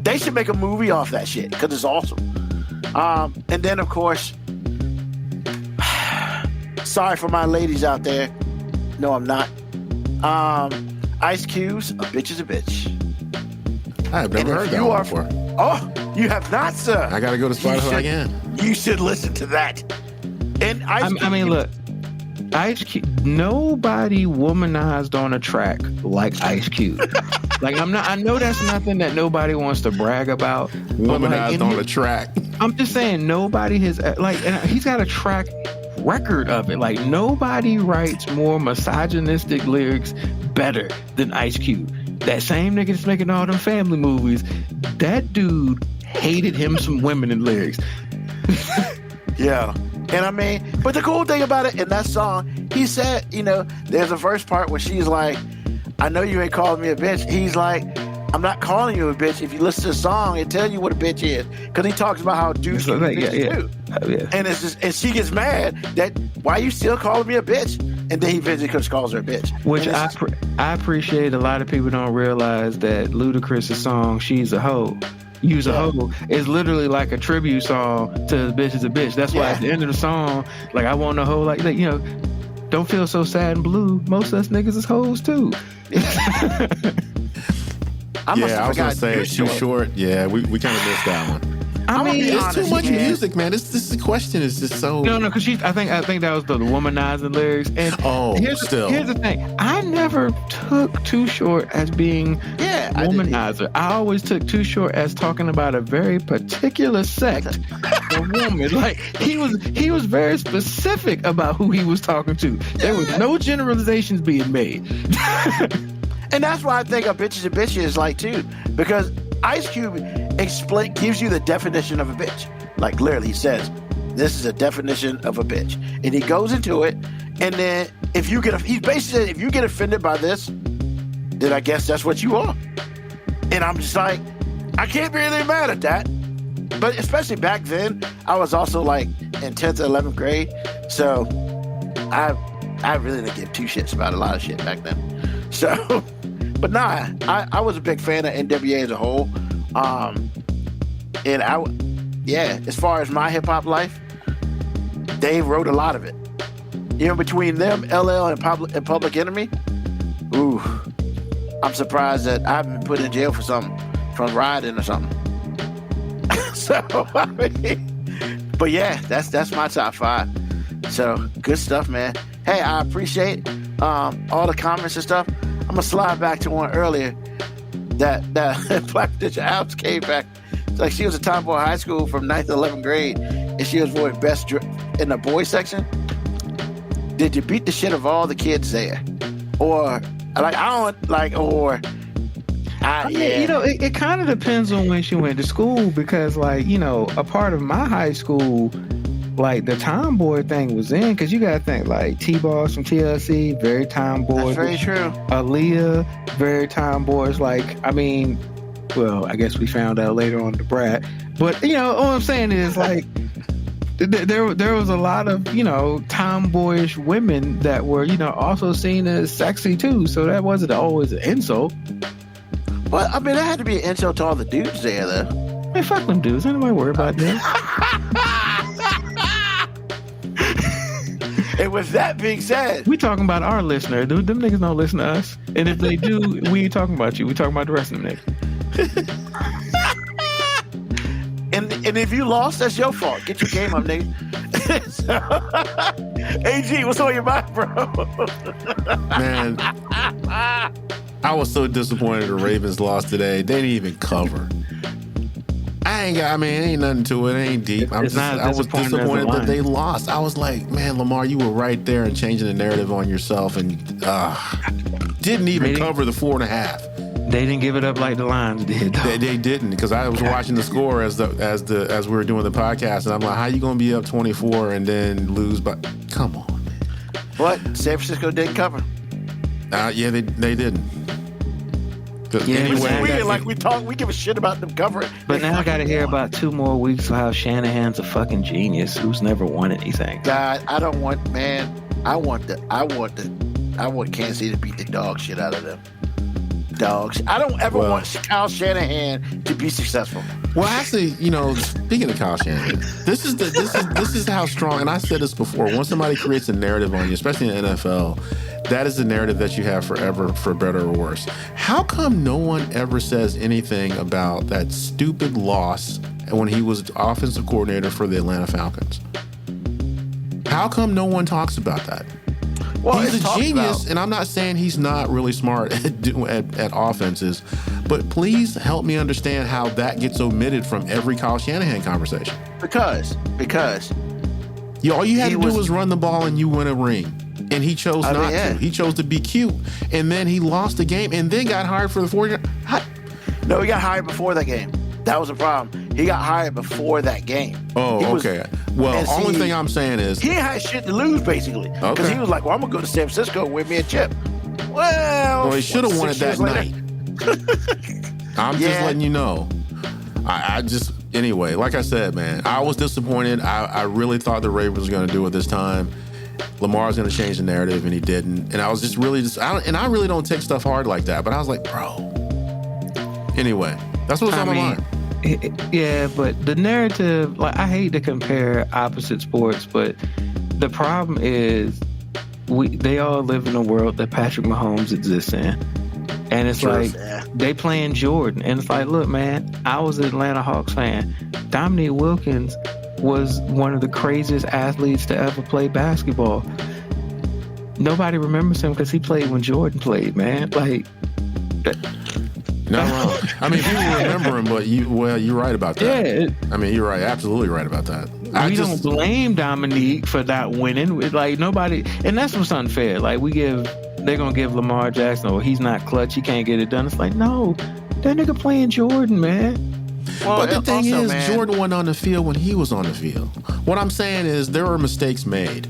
they should make a movie off that shit, because it's awesome. And then, of course, sorry for my ladies out there. No, I'm not. Ice Cube's A Bitch is a Bitch. I've never heard that one before. Oh, you have not, sir. I got to go to Spotify again. You should listen to that. And I mean, look, Ice Cube. Nobody womanized on a track like Ice Cube. Like I know that's nothing that nobody wants to brag about. Womanized on a track. I'm just saying nobody has and he's got a track record of it. Like nobody writes more misogynistic lyrics better than Ice Cube. That same nigga that's making all them family movies, that dude hated him some women in lyrics. Yeah. And I mean, but the cool thing about it in that song, he said, there's a verse part where she's like, I know you ain't calling me a bitch. He's like, I'm not calling you a bitch. If you listen to the song, it tells you what a bitch is. Because he talks about how dudes can be bitches too. Yeah. And it's just, and she gets mad that, why you still calling me a bitch? And then he eventually calls her a bitch. Which I appreciate. A lot of people don't realize that Ludacris' song, She's a Hoe, Use a Hoe, is literally like a tribute song to Bitch is a Bitch. That's why at the end of the song, like, I want a hoe, like don't feel so sad and blue. Most of us niggas is hoes too. I was gonna say Too Short. Yeah, we kind of missed that one. I mean, it's too much music, man. The question is just so. No, because I think that was the womanizing lyrics. And here's the thing. I never took Too Short as being womanizer. I always took Too Short as talking about a very particular sect of woman. Like he was very specific about who he was talking to. There was no generalizations being made. And that's why I think A Bitch is a Bitch is like too, because Ice Cube gives you the definition of a bitch. Like literally, he says, "This is a definition of a bitch," and he goes into it. And then he basically said, if you get offended by this, then I guess that's what you are. And I'm just like, I can't be really mad at that. But especially back then, I was also like in 10th or 11th grade, so I really didn't give two shits about a lot of shit back then. So, but nah, I was a big fan of NWA as a whole. And as far as my hip hop life, they wrote a lot of it. Between them, LL and Public Enemy, ooh, I'm surprised that I haven't been put in jail for something, from rioting or something. So, I mean, but yeah, that's my top 5. So, good stuff, man. Hey, I appreciate all the comments and stuff. I'm gonna slide back to one earlier that Black Potential Alps came back. It's like she was a tomboy high school from 9th to 11th grade, and she was voted best in the boys section. Did you beat the shit of all the kids there? Or it kind of depends on when she went to school, because a part of my high school, like the tomboy thing was in, because you gotta think like T-Boss from TLC, very tomboy. That's very true. Aaliyah, very tomboys. Like, I mean, well, I guess we found out later on the Brat, but all I'm saying is like there was a lot of tomboyish women that were also seen as sexy too. So that wasn't always an insult. Well, I mean, that had to be an insult to all the dudes there, though. Hey, fuck them dudes. Ain't nobody worry about them. And with that being said, we talking about our listener, dude. Them niggas don't listen to us. And if they do, we ain't talking about you. We talking about the rest of them niggas. and if you lost, that's your fault. Get your game up, nigga. AG, what's on your mind, bro? Man, I was so disappointed the Ravens lost today. They didn't even cover. Ain't nothing to it. It ain't deep. I was disappointed that they lost. I was like, man, Lamar, you were right there and changing the narrative on yourself, and didn't even cover the 4.5. They didn't give it up like the Lions did. They didn't, because I was watching the score as we were doing the podcast, and I'm like, how you gonna be up 24 and then lose? But come on, man. But San Francisco didn't cover. Yeah, they didn't. Anyway, we give a shit about them covering. But now I got to hear about 2 more weeks of how Shanahan's a fucking genius who's never won anything. God, I want Kansas City to beat the dog shit out of them. dogs. I don't ever want Kyle Shanahan to be successful. Well, actually, speaking of Kyle Shanahan, this is how strong. And I said this before. Once somebody creates a narrative on you, especially in the NFL, that is the narrative that you have forever, for better or worse. How come no one ever says anything about that stupid loss when he was offensive coordinator for the Atlanta Falcons? How come no one talks about that? Well, he's a genius, and I'm not saying he's not really smart at offenses, but please help me understand how that gets omitted from every Kyle Shanahan conversation. Because all you had to do was run the ball and you win a ring. And he chose not to. He chose to be cute. And then he lost the game and then got hired for the 49ers. No, he got hired before that game. That was a problem. He got hired before that game. Oh, okay. Well, only thing I'm saying is he had shit to lose, basically. Because he was like, well, I'm going to go to San Francisco and win me a chip. Well, he should have won it that night. I'm just letting you know. Anyway, like I said, man, I was disappointed. I really thought the Ravens were going to do it this time. Lamar's going to change the narrative, and he didn't. And I was just really I really don't take stuff hard like that. But I was like, bro. Anyway, that's what's on my mind. Yeah, but the narrative, I hate to compare opposite sports, but the problem is they all live in a world that Patrick Mahomes exists in. And it's they playing Jordan. And it's like, look, man, I was an Atlanta Hawks fan. Dominique Wilkins was one of the craziest athletes to ever play basketball. Nobody remembers him because he played when Jordan played, man. No, I mean, people remember him, but you're right about that. Yeah. I mean, you're right, absolutely right about that. We don't blame Dominique for that winning. Nobody, and that's what's unfair. They're gonna give Lamar Jackson, or he's not clutch, he can't get it done. It's like, no, that nigga playing Jordan, man. Well, but the thing is, Jordan wasn't on the field when he was on the field. What I'm saying is there were mistakes made,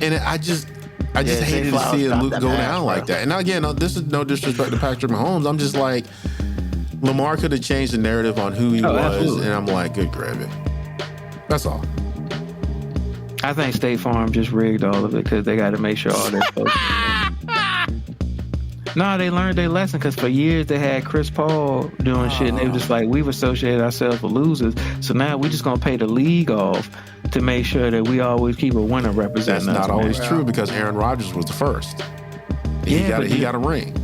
and I just hated to see it go down like that. And again, this is no disrespect to Patrick Mahomes. I'm just like, Lamar could have changed the narrative on who he was, absolutely. And I'm like, good gravy. That's all. I think State Farm just rigged all of it because they got to make sure all their folks. No, they learned their lesson because for years they had Chris Paul doing shit, and they were just like, we've associated ourselves with losers, so now we're just gonna pay the league off to make sure that we always keep a winner representing us. That's not always true because Aaron Rodgers was the first. He got a ring.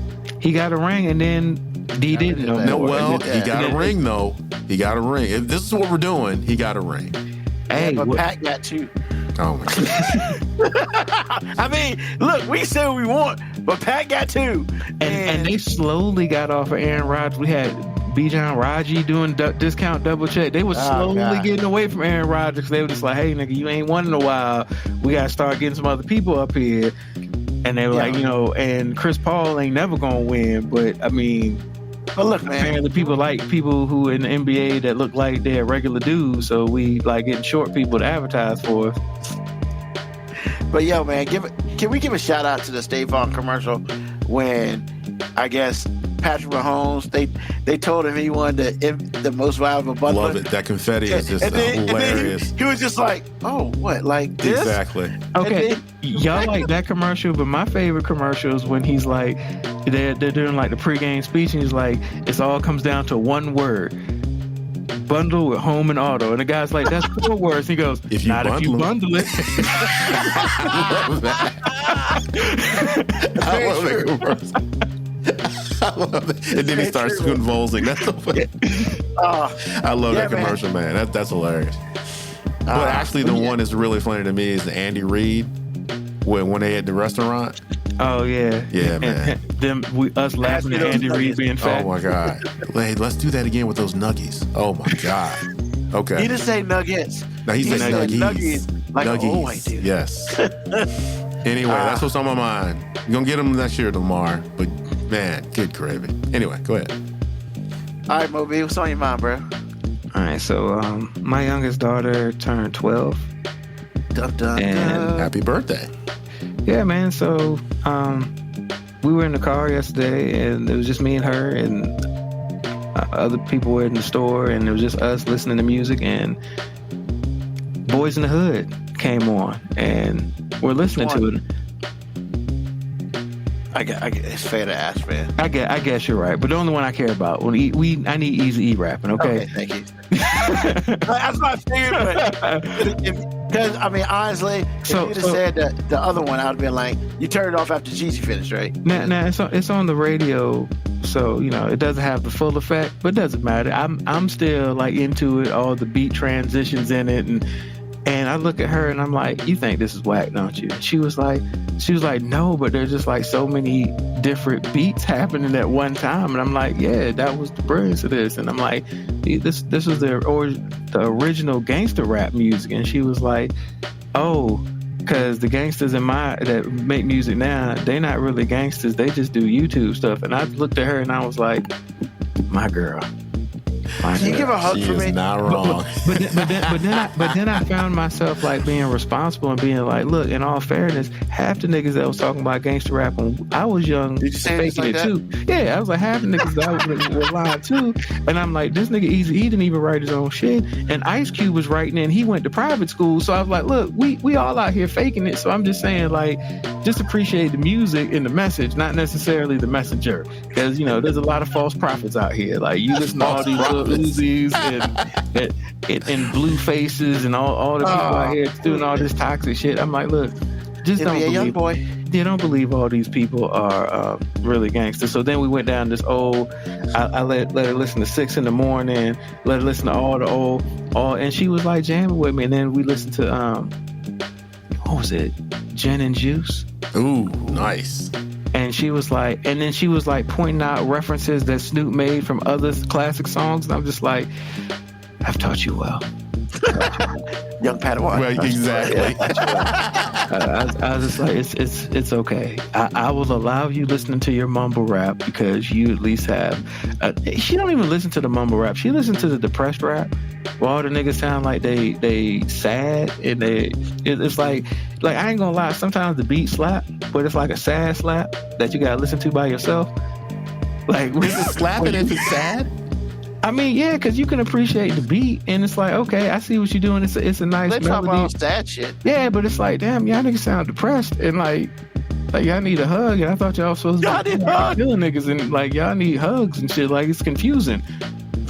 He got a ring, and then he didn't. He got a ring though. He got a ring. If this is what we're doing, he got a ring. Hey, but Pat got two. Oh my God. I mean, look, we say what we want, but Pat got two. And they slowly got off of Aaron Rodgers. We had Bijan Raji doing discount double check. They were slowly getting away from Aaron Rodgers. They were just like, hey, nigga, you ain't won in a while. We got to start getting some other people up here. And they were like, and Chris Paul ain't never going to win. But, I mean, look, man. Apparently people like people who in the NBA that look like they're regular dudes. So we like getting short people to advertise for us. But, yo, man, can we give a shout out to the State Farm commercial when, I guess, Patrick Mahomes, they told him he wanted the most valuable butler. Love it. That confetti is just hilarious. He was just like, oh, what, like this? Exactly. Okay, y'all like that commercial, but my favorite commercial is when he's like, they're doing like the pregame speech, and he's like, it all comes down to one word. Bundle with home and auto. And the guy's like, that's 4 words. He goes, if you bundle it. I love that. I love that commercial. I love it. And then he starts convulsing. That's so funny. I love that commercial, man. That's hilarious. But actually, the one that's really funny to me is the Andy Reid when they at the restaurant. Oh, yeah. Yeah, man. Us laughing at Andy Reid being fat. Oh, my God. Hey, let's do that again with those nuggies. Oh, my God. Okay. He didn't say nuggets. No, he said nuggies. Like, nuggies. Oh, I do. Yes. Anyway, that's what's on my mind. You're going to get them next year, Lamar. But, man, good gravy. Anyway, go ahead. All right, Moby, what's on your mind, bro? All right, so my youngest daughter turned 12. And happy birthday. Yeah, man. So we were in the car yesterday, and it was just me and her, and other people were in the store, and it was just us listening to music, and Boys in the Hood came on, and we're listening to it. it's fair to ask, man. I guess you're right, but the only one I care about I need Eazy-E rapping. Okay, thank you. That's my favorite. Because I mean, honestly, if you'd have said the other one, I'd have been like, you turned it off after Jeezy finished, right? Now it's on the radio, so it doesn't have the full effect, but it doesn't matter. I'm still like into it, all the beat transitions in it, and I look at her and I'm like, you think this is whack, don't you? She was like, no, but there's just like so many different beats happening at one time, and I'm like, yeah, that was the brilliance of this. And I'm like, this was the original gangster rap music. And she was like, oh, because the gangsters that make music now, they're not really gangsters, they just do YouTube stuff. And I looked at her and I was like, my girl. Can you give a hug she for is me? Not wrong. But then I found myself like being responsible and being like, look, in all fairness, half the niggas that was talking about gangster rap when I was young, did you say faking like it too. Yeah, I was like, half the niggas that were lying too. And I'm like, this nigga Eazy-E didn't even write his own shit. And Ice Cube was writing it, and he went to private school. So I was like, look, we all out here faking it. So I'm just saying, like, just appreciate the music and the message, not necessarily the messenger. Because, there's a lot of false prophets out here. Like, you listen to all these little Uzis and blue faces and all the people out here doing all this toxic shit. I'm like, look, just don't believe. Young boy. Yeah, don't believe all these people are really gangsters. So then we went down this I let her listen to 6 in the morning, let her listen to all the old, and she was like jamming with me. And then we listened to what was it, Gin and Juice? Ooh, nice. And she was like pointing out references that Snoop made from other classic songs. And I'm just like, I've taught you well. Young Padawan. Well, exactly. I was just like, it's okay. I will allow you listening to your mumble rap because you at least have. She don't even listen to the mumble rap. She listens to the depressed rap. Where all the niggas sound like they sad and it's like I ain't gonna lie. Sometimes the beat slap, but it's like a sad slap that you gotta listen to by yourself. Like, is it slapping if it's sad? I mean, yeah, because you can appreciate the beat, and it's like, okay, I see what you're doing. It's a nice they melody. talk about sad shit. Yeah, but it's like, damn, y'all niggas sound depressed, and like y'all need a hug, and I thought y'all supposed to be killing niggas, and like y'all need hugs and shit. Like, it's confusing.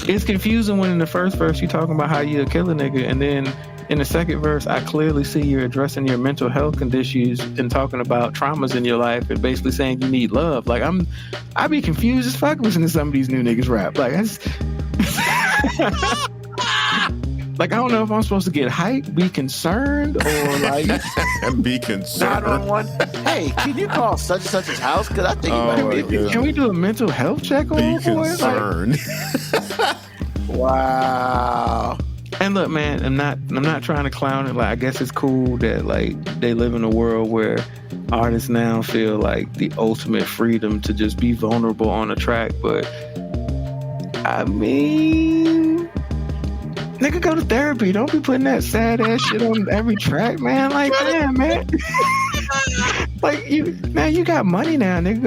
It's confusing when in the first verse you're talking about how you'll kill a nigga, and then in the second verse, I clearly see you're addressing your mental health conditions and talking about traumas in your life and basically saying you need love. Like, I be confused as fuck listening to some of these new niggas rap. Like, like, I don't know if I'm supposed to get hyped, be concerned, or like be concerned. 911. Hey, can you call such and such's house? Because I think you might be. Can we do a mental health check on Be concerned. Like, wow. And look, man, I'm not trying to clown it. Like, I guess it's cool that like they live in a world where artists now feel like the ultimate freedom to just be vulnerable on a track. But I mean, nigga, go to therapy. Don't be putting that sad ass shit on every track, man. Like, damn, man. Like, you got money now, nigga.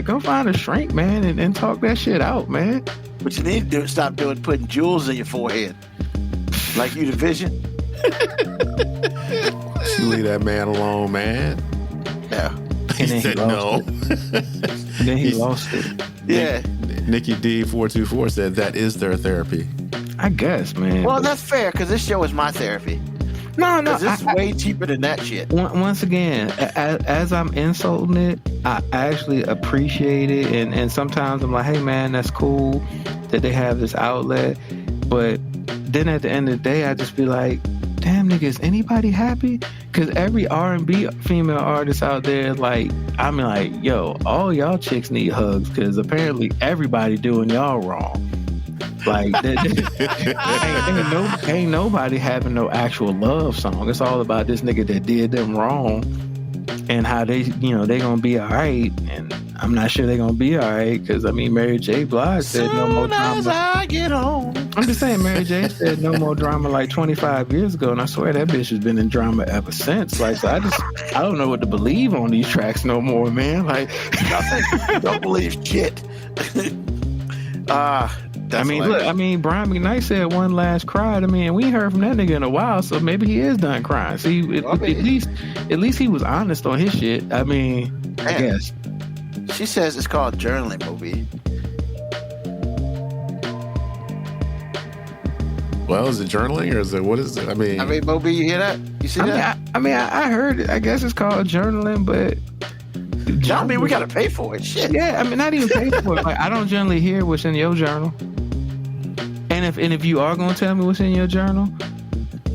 Go find a shrink, man, and talk that shit out, man. What you need to do is stop putting jewels in your forehead. Like you the Vision. You leave that man alone, man. Yeah. He said no. And then he lost it. Yeah. Nikki D424 said that is their therapy. I guess, man. Well, that's fair because this show is my therapy. No, Because it's way cheaper than that shit. Once again, as I'm insulting it, I actually appreciate it, and sometimes I'm like, hey man, that's cool that they have this outlet, but then at the end of the day, I just be like, damn nigga, is anybody happy? Because every R&B female artist out there, like, I mean, like, yo, all y'all chicks need hugs because apparently everybody doing y'all wrong. Like, ain't nobody having no actual love song. It's all about this nigga that did them wrong and how they gonna be all right. And I'm not sure they gonna be all right because, I mean, Mary J. Blige said no more drama. As I get home. I'm just saying, Mary J. said no more drama like 25 years ago, and I swear that bitch has been in drama ever since. Like, so I don't know what to believe on these tracks no more, man. Like, don't believe shit. Brian McKnight said one last cry. I mean, we ain't heard from that nigga in a while, so maybe he is done crying. See, at least he was honest on his shit. I mean, I guess. She says it's called journaling, Moby. Well, is it journaling or is it, what is it? I mean, Moby, you hear that? You see that? I heard it. I guess it's called journaling, but I mean, we gotta pay for it. Shit. Yeah, I mean, not even pay for it. Like, I don't generally hear what's in your journal. And if you are gonna tell me what's in your journal,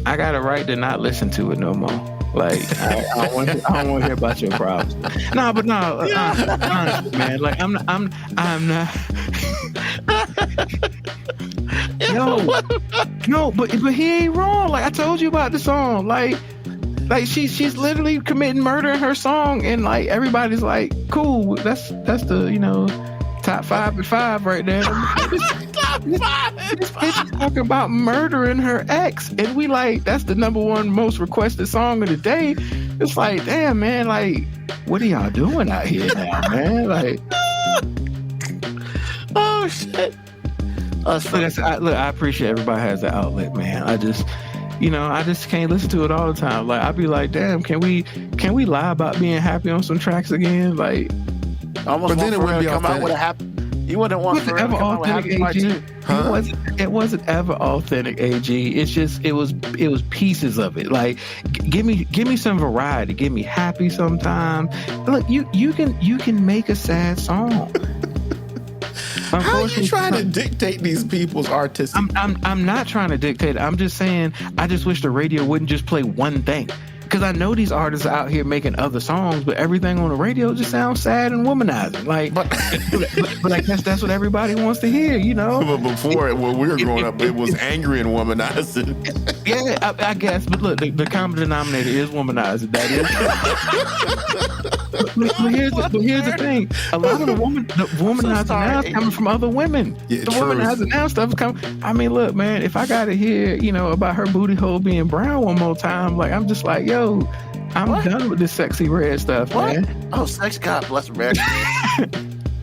I got a right to not listen to it no more. Like, I don't want to hear about your problems. Honestly, man. Like, I'm not. No, but he ain't wrong. Like, I told you about the song. Like she's literally committing murder in her song, and like everybody's like, cool. That's the top 5 at 5 right there. Top 5 This bitch is talking about murdering her ex, and we like, that's the number 1 most requested song of the day. It's like, damn, man, like, what are y'all doing out here now, man? Like, oh shit. Look, I appreciate everybody has an outlet, man. I just can't listen to it all the time. Like, I'd be like, damn, can we lie about being happy on some tracks again? Like, almost. But then it wouldn't be come out with a happy. You wouldn't want to come out with happy too. Huh? It wasn't ever authentic, AG. It's just it was pieces of it. Like, give me some variety. Give me happy sometimes. Look, you can make a sad song. How are you trying to dictate these people's artistic? I'm not trying to dictate it. I'm just saying, I just wish the radio wouldn't just play one thing. Because I know these artists are out here making other songs, but everything on the radio just sounds sad and womanizing. Like, but I guess that's what everybody wants to hear, you know? But before, when we were growing up, it was angry and womanizing. Yeah, I guess. But look, the common denominator is womanizing. That is. But here's the thing. A lot of the womanizing now is coming from other women. Yeah, the womanizing now stuff is coming. I mean, look, man, if I got to hear, about her booty hole being brown one more time, like, I'm just like, yo, I'm done with this sexy red stuff, man. Oh, sex, God bless America.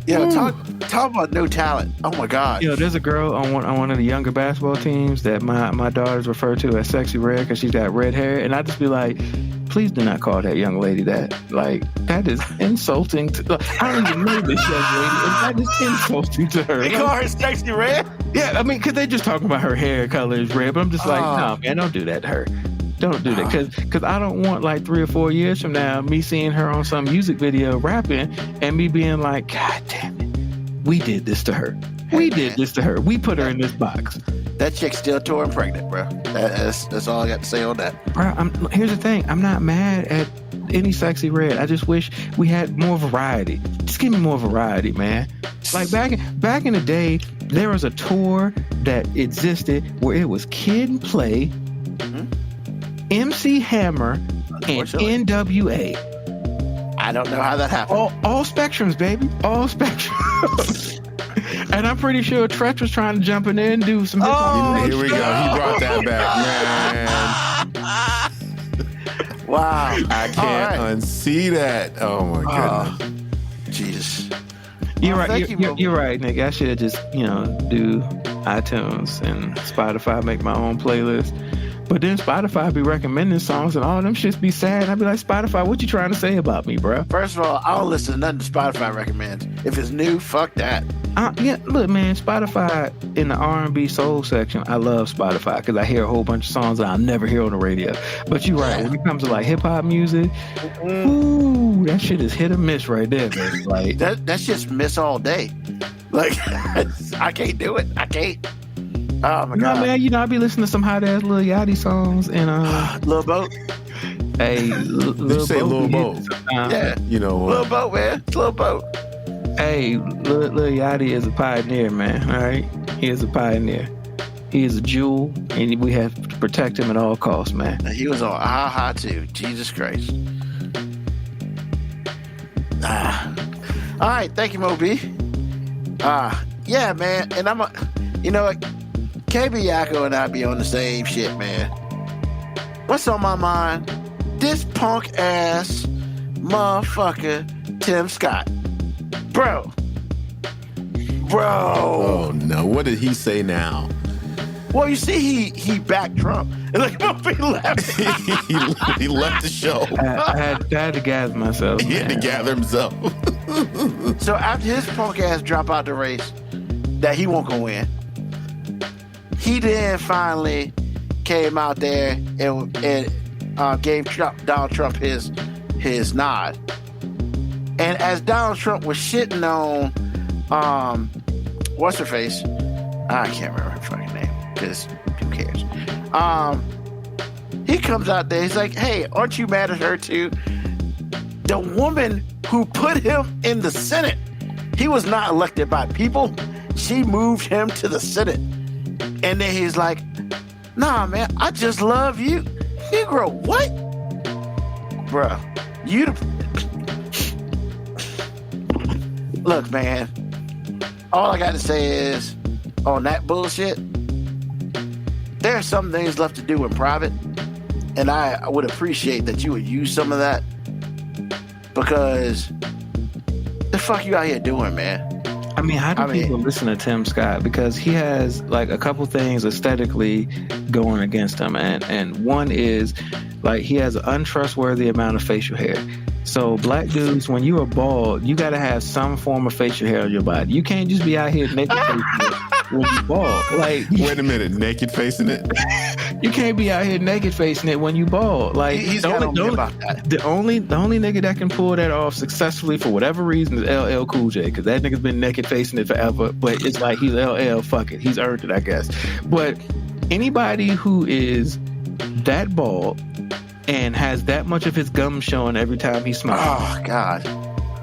Yeah, talk about no talent. Oh my God. There's a girl on one of the younger basketball teams that my daughters refer to as sexy red because she's got red hair, and I just be like, please do not call that young lady that. Like, that is insulting to. I don't even know this young lady, and that is insulting to her. They call her sexy red? Yeah, I mean, because they just talking about her hair color is red, but I'm just like, no, man, don't do that to her. Don't do that, because I don't want, like, 3 or 4 years from now me seeing her on some music video rapping and me being like, God damn it, we did this to her. We put her in this box. That chick's still touring pregnant, bro. That's all I got to say on that. Bro, here's the thing. I'm not mad at any sexy red. I just wish we had more variety. Just give me more variety, man. Like, back in the day, there was a tour that existed where it was Kid and Play, MC Hammer, and NWA. I don't know how that happened. All spectrums, baby. All spectrums. And I'm pretty sure Tretch was trying to jump in there and do some. Here we go. He brought that back, man. Wow. I can't unsee that. Oh my goodness. Jesus. You're right. You're right, Nick. I should just do iTunes and Spotify, make my own playlist. But then Spotify be recommending songs and all of them shits be sad. I'd be like, Spotify, what you trying to say about me, bro? First of all, I don't listen to nothing Spotify recommends. If it's new, fuck that. Look, man, Spotify in the R&B soul section, I love Spotify because I hear a whole bunch of songs that I'll never hear on the radio. But you're right. When it comes to like hip hop music, ooh, that shit is hit or miss right there, man. Like that's just miss all day. Like I can't do it. I can't. Oh my God. Man, I be listening to some hot ass Lil Yachty songs and Lil Boat. Hey, Lil Boat. Yeah. Lil Boat, man. Lil Boat. Hey, Lil Yachty is a pioneer, man. All right, he is a pioneer. He is a jewel, and we have to protect him at all costs, man. He was on AHA too. Jesus Christ. All right, thank you, Moby. Yeah, man, and I'm KB Yako and I be on the same shit, man. What's on my mind? This punk ass motherfucker, Tim Scott. Bro. Oh no, what did he say now? Well, you see, he backed Trump. Look, he left. he left the show. I had to gather myself. He had to gather himself. So after his punk ass drop out the race, that he won't go win, he then finally came out there and gave Donald Trump his nod. And as Donald Trump was shitting on what's her face? I can't remember her fucking name because who cares? He comes out there, he's like, hey, aren't you mad at her too? The woman who put him in the Senate, he was not elected by people. She moved him to the Senate. And then he's like, nah, man, I just love you. Negro, what? Bruh, look, man, all I got to say is, on that bullshit, there are some things left to do in private, and I would appreciate that you would use some of that, because the fuck you out here doing, man? I mean, how do people listen to Tim Scott? Because he has like a couple things aesthetically going against him, and one is like he has an untrustworthy amount of facial hair. So black dudes, when you are bald, you got to have some form of facial hair on your body. You can't just be out here naked facing it when you bald. Like, wait a minute, naked facing it? You can't be out here naked facing it when you bald. Like, the only nigga that can pull that off successfully for whatever reason is LL Cool J, because that nigga's been naked facing it forever. But it's like he's LL, fuck it, he's earned it, I guess. But anybody who is that bald and has that much of his gum showing every time he smiles. Oh, God.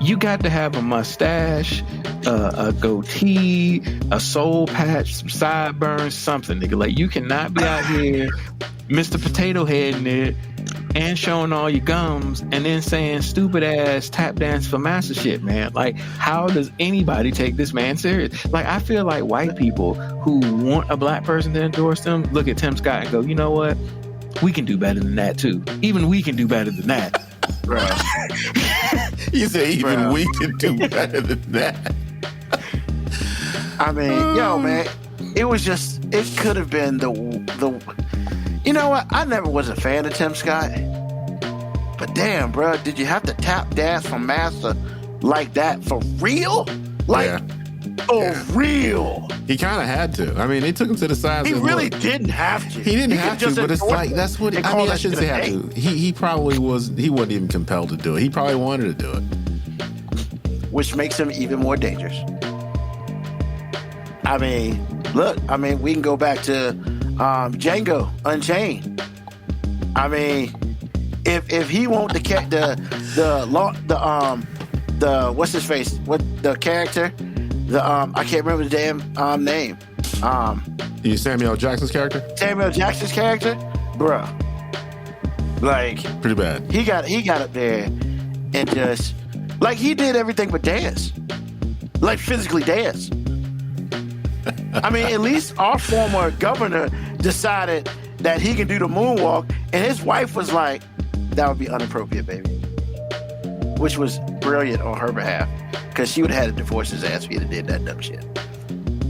You got to have a mustache, a goatee, a soul patch, some sideburns, something, nigga. Like, you cannot be out here, Mr. Potato Head in it, and showing all your gums, and then saying stupid ass tap dance for master shit, man. Like, how does anybody take this man serious? Like, I feel like white people who want a black person to endorse them look at Tim Scott and go, you know what? We can do better than that too. Even we can do better than that. Bro. You say even we can do better than that. I mean, yo, man, it could have been the you know what? I never was a fan of Tim Scott. But damn, bro, did you have to tap dance from Master like that for real? Like, real. He kind of had to. I mean, they took him to the side. He really didn't have to. He didn't have to, but it's like, that's what, I mean, I shouldn't say have to. He probably wasn't even compelled to do it. He probably wanted to do it. Which makes him even more dangerous. I mean, look, we can go back to Django Unchained. I mean, if he won't the what's his face? What the character? I can't remember the damn name. You Samuel Jackson's character? Samuel Jackson's character? Bruh. Like, pretty bad. He got up there and just, like, he did everything but dance. Like, physically dance. I mean, at least our former governor decided that he can do the moonwalk, and his wife was like, that would be inappropriate, baby. Which was brilliant on her behalf, because she would have had to divorce his ass if he'd have did that dumb shit.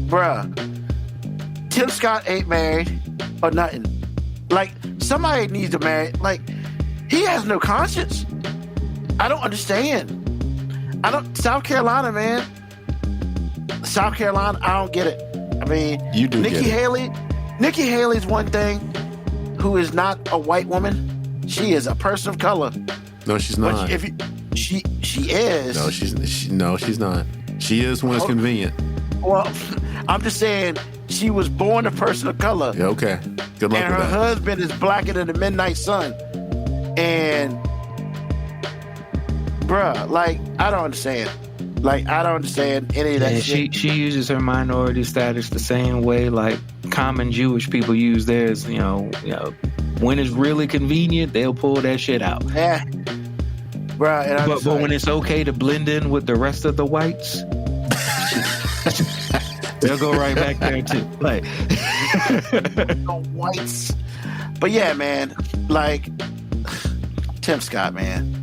Bruh, Tim Scott ain't married or nothing. Like, somebody needs to marry. Like, he has no conscience. I don't understand. South Carolina, man. South Carolina, I don't get it. I mean, you do Nikki Haley. Nikki Haley's one thing, who is not a white woman. She is a person of color. No, she's not. She is. No, she's not. She is when it's convenient. Well, I'm just saying, she was born a person of color. Yeah, okay. Good luck with that. And her husband is blacker than the midnight sun. And, bruh, like, I don't understand. Like, I don't understand any of that shit. She uses her minority status the same way, like, common Jewish people use theirs. You know, when it's really convenient, they'll pull that shit out. Yeah. Bruh, and but when it's okay to blend in with the rest of the whites, they'll go right back there too. Like, the whites. But yeah, man, like, Tim Scott, man.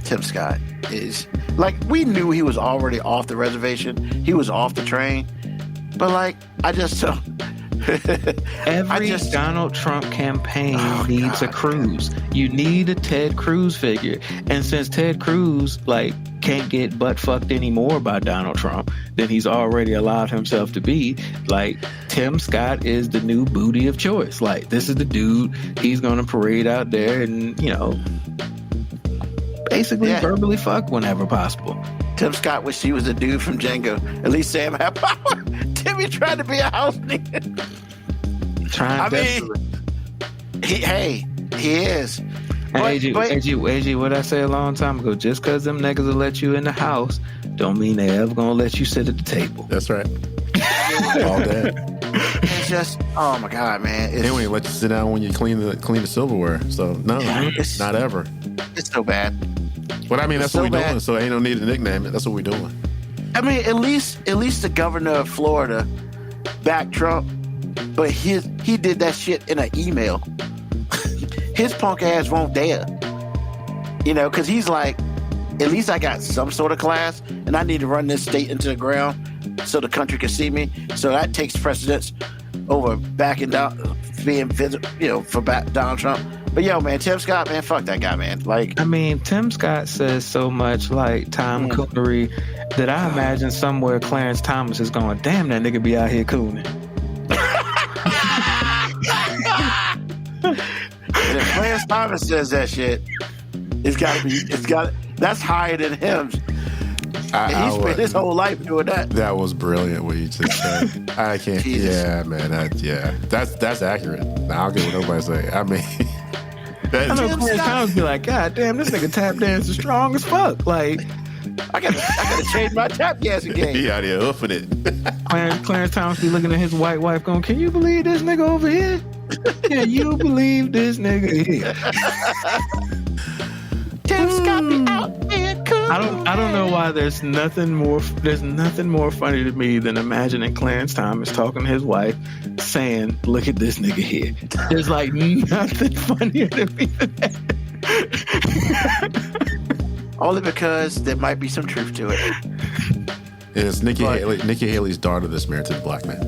Tim Scott is, like, we knew he was already off the reservation. He was off the train. But, like, I just don't. Every Donald Trump campaign needs a Cruz. You need a Ted Cruz figure. And since Ted Cruz, like, can't get butt fucked anymore by Donald Trump than he's already allowed himself to be. Like, Tim Scott is the new booty of choice. Like, this is the dude he's gonna parade out there and, you know, basically verbally fuck whenever possible. Tim Scott wished he was a dude from Django. At least Sam had power. Timmy tried to be a house nigga. He is. AG, what I say a long time ago, just because them niggas will let you in the house don't mean they ever gonna let you sit at the table. That's right. All that. It's just, oh my God, man. They won't even let you sit down when you clean the silverware. So no, not ever. It's so bad. But I mean, that's what we're doing. So ain't no need to nickname it. That's what we're doing. I mean, at least the governor of Florida backed Trump, but he did that shit in an email. His punk ass won't dare. You know, because he's like, at least I got some sort of class, and I need to run this state into the ground so the country can see me. So that takes precedence over backing down, being visible, you know, for Donald Trump. But yo, man, Tim Scott, man, fuck that guy, man. Like, I mean, Tim Scott says so much like Tom coonery that I imagine somewhere Clarence Thomas is going, damn, that nigga be out here cooning. And if Clarence Thomas says that shit, that's higher than him. He spent his whole life doing that. That was brilliant what you just said. I can't. Jesus. Yeah, man. That's accurate. Now, I'll get what nobody say. I mean, I know Clarence Thomas be like, God damn, this nigga tap dancing strong as fuck. Like, I gotta change my tap dancing game. He out here hoofing it. Clarence Thomas be looking at his white wife going, can you believe this nigga over here? Can you believe this nigga here? Tim Scott be out there cooking. I don't know why there's nothing more funny to me than imagining Clarence Thomas talking to his wife saying, look at this nigga here. There's like nothing funnier to me than that. Only because there might be some truth to it. It's Nikki Haley's daughter that's married to the black man.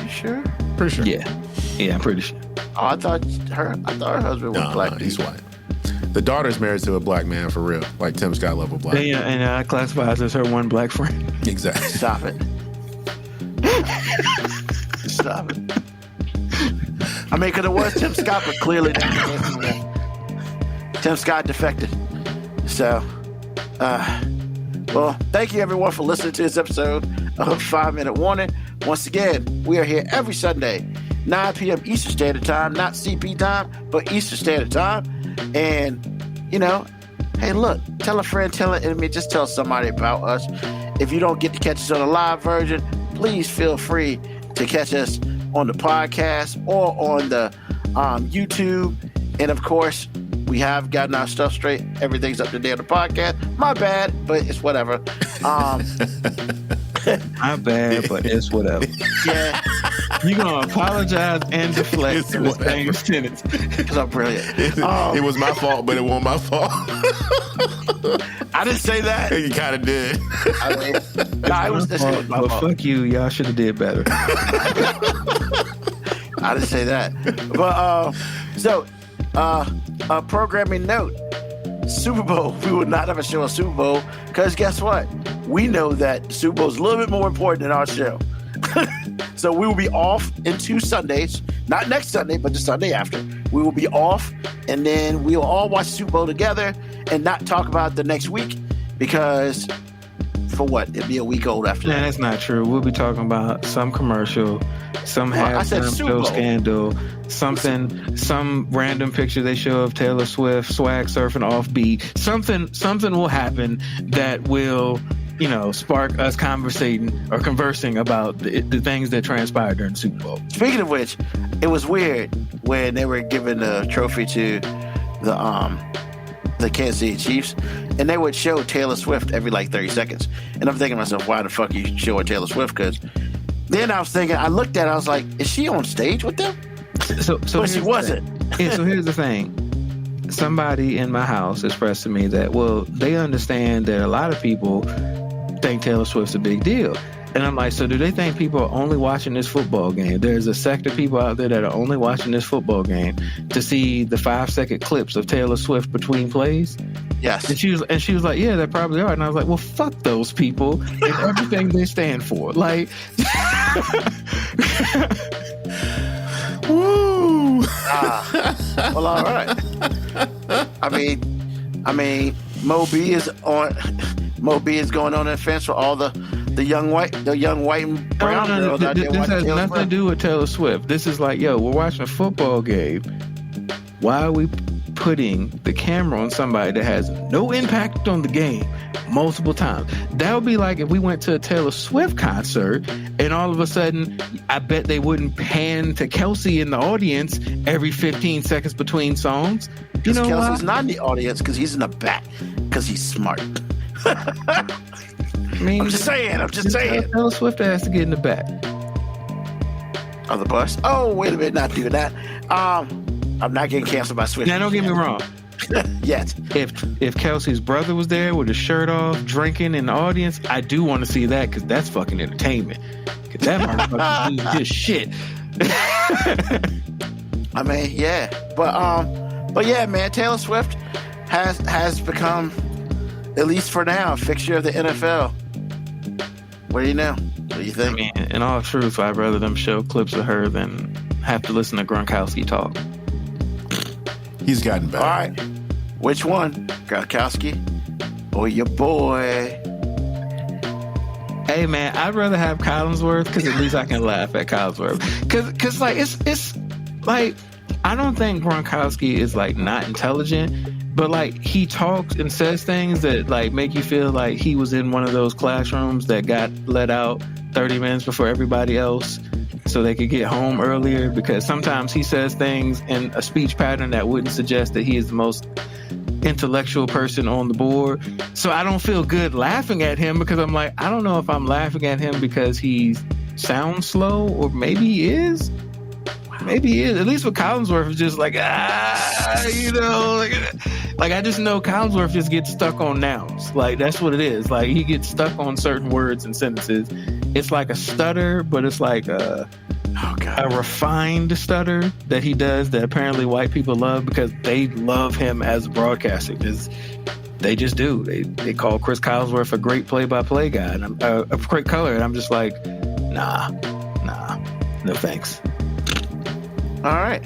You sure? Pretty sure. Yeah, I'm pretty sure. Oh, I thought her husband was black. No, he's white. The daughter's married to a black man for real, like Tim Scott level black. Yeah, and I classifies as her one black friend. Exactly. Stop it. Stop it. I mean, because it was Tim Scott, but clearly Tim Scott defected. So, well, thank you everyone for listening to this episode of 5 Minute Warning. Once again, we are here every Sunday, 9 p.m. Eastern Standard Time, not CP time, but Eastern Standard Time. And, you know, hey, look, tell a friend, tell an enemy, just tell somebody about us. If you don't get to catch us on the live version, please feel free to catch us on the podcast or on the YouTube. And of course, we have gotten our stuff straight. Everything's up to date on the podcast. My bad, but it's whatever. My bad, but it's whatever. Yeah. You're going to apologize and deflect in the same sentence. Because I'm brilliant. It was my fault, but it wasn't my fault. I didn't say that. You kind of did. I mean, this was my fault. Fuck you. Y'all should have did better. I didn't say that. But, a programming note. Super Bowl. We would not have a show on Super Bowl because guess what? We know that the Super Bowl is a little bit more important than our show. So we will be off in 2 Sundays. Not next Sunday, but the Sunday after. We will be off, and then we will all watch Super Bowl together and not talk about the next week because, for what? It'll be a week old after that. That's not true. We'll be talking about some commercial, some halftime show scandal, something, some random picture they show of Taylor Swift swag surfing off beat. Something will happen that will, you know, spark us conversing about the things that transpired during the Super Bowl. Speaking of which, it was weird when they were giving the trophy to the Kansas City Chiefs, and they would show Taylor Swift every like 30 seconds. And I'm thinking to myself, why the fuck are you showing Taylor Swift? Because then I was thinking, I looked at it, I was like, is she on stage with them? So but she wasn't. So here's the thing. Somebody in my house expressed to me that, well, they understand that a lot of people think Taylor Swift's a big deal. And I'm like, so do they think people are only watching this football game? There's a sect of people out there that are only watching this football game to see the 5-second clips of Taylor Swift between plays. Yes. And she was like, yeah, they probably are. And I was like, well, fuck those people and everything they stand for. Like, Woo! Well, all right. I mean, Mo B is going on the fence for all the young white and brown girls out there this watching has Taylor nothing to Swift. do with Taylor Swift. This is like, yo, we're watching a football game. Why are we putting the camera on somebody that has no impact on the game multiple times? That would be like if we went to a Taylor Swift concert and all of a sudden, I bet they wouldn't pan to Kelsey in the audience every 15 seconds between songs. You know Kelsey's why? not in the audience because he's in the back because he's smart. I mean, I'm just saying. Taylor Swift has to get in the back. On the bus. Oh, wait a minute, not doing that. I'm not getting canceled by Swift. Now, don't get me wrong. Yet. If Kelsey's brother was there with his shirt off, drinking in the audience, I do want to see that because that's fucking entertainment. Because that motherfucker is just shit. I mean, yeah, but yeah, man, Taylor Swift has become, at least for now, a fixture of the NFL. What do you know? What do you I think? mean, in all truth, I'd rather them show clips of her than have to listen to Gronkowski talk. He's gotten All better. right, which one, Gronkowski or your boy? Hey man, I'd rather have Collinsworth because at least I can laugh at Collinsworth. Cause like it's like I don't think Gronkowski is like not intelligent, but like he talks and says things that like make you feel like he was in one of those classrooms that got let out 30 minutes before everybody else so they could get home earlier, because sometimes he says things in a speech pattern that wouldn't suggest that he is the most intellectual person on the board. So I don't feel good laughing at him because I'm like, I don't know if I'm laughing at him because he sounds slow, or maybe he is. Maybe he is. At least with Collinsworth, it's just like, you know, like I just know Collinsworth just gets stuck on nouns. Like that's what it is. Like he gets stuck on certain words and sentences. It's like a stutter, but it's like a refined stutter that he does that apparently white people love because they love him as a broadcaster. Because they just do. They call Chris Collinsworth a great play-by-play guy, and a great color, and I'm just like, nah, no thanks. All right.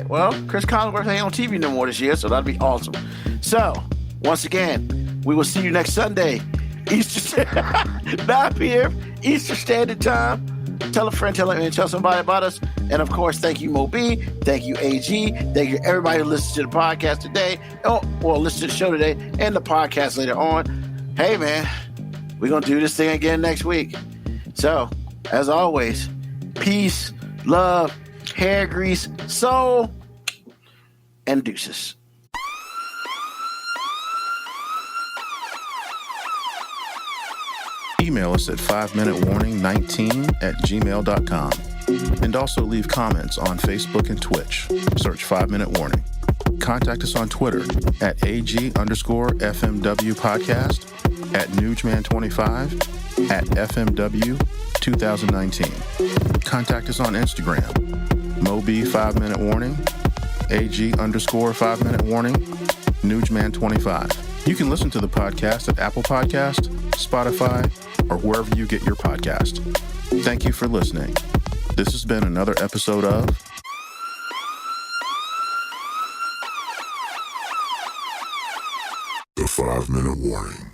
Well, Chris Collinsworth ain't on TV no more this year, so that'd be awesome. So, once again, we will see you next Sunday, 9 p.m. Eastern Standard Time. Tell a friend, tell somebody about us. And of course, thank you, Mo B. Thank you, AG. Thank you, everybody who listened to the podcast today, or listen to the show today and the podcast later on. Hey, man, we're going to do this thing again next week. So, as always, peace, love, hair grease, soul, and deuces. Email us at 5minutewarning19@gmail.com. And also leave comments on Facebook and Twitch. Search 5 Minute Warning. Contact us on Twitter at AG_FMW podcast, at Newsman25, at FMW 2019. Contact us on Instagram, Moby 5 Minute Warning, AG_5 Minute Warning, Newsman25. You can listen to the podcast at Apple Podcast, Spotify, or wherever you get your podcast. Thank you for listening. This has been another episode of The 5 Minute Warning.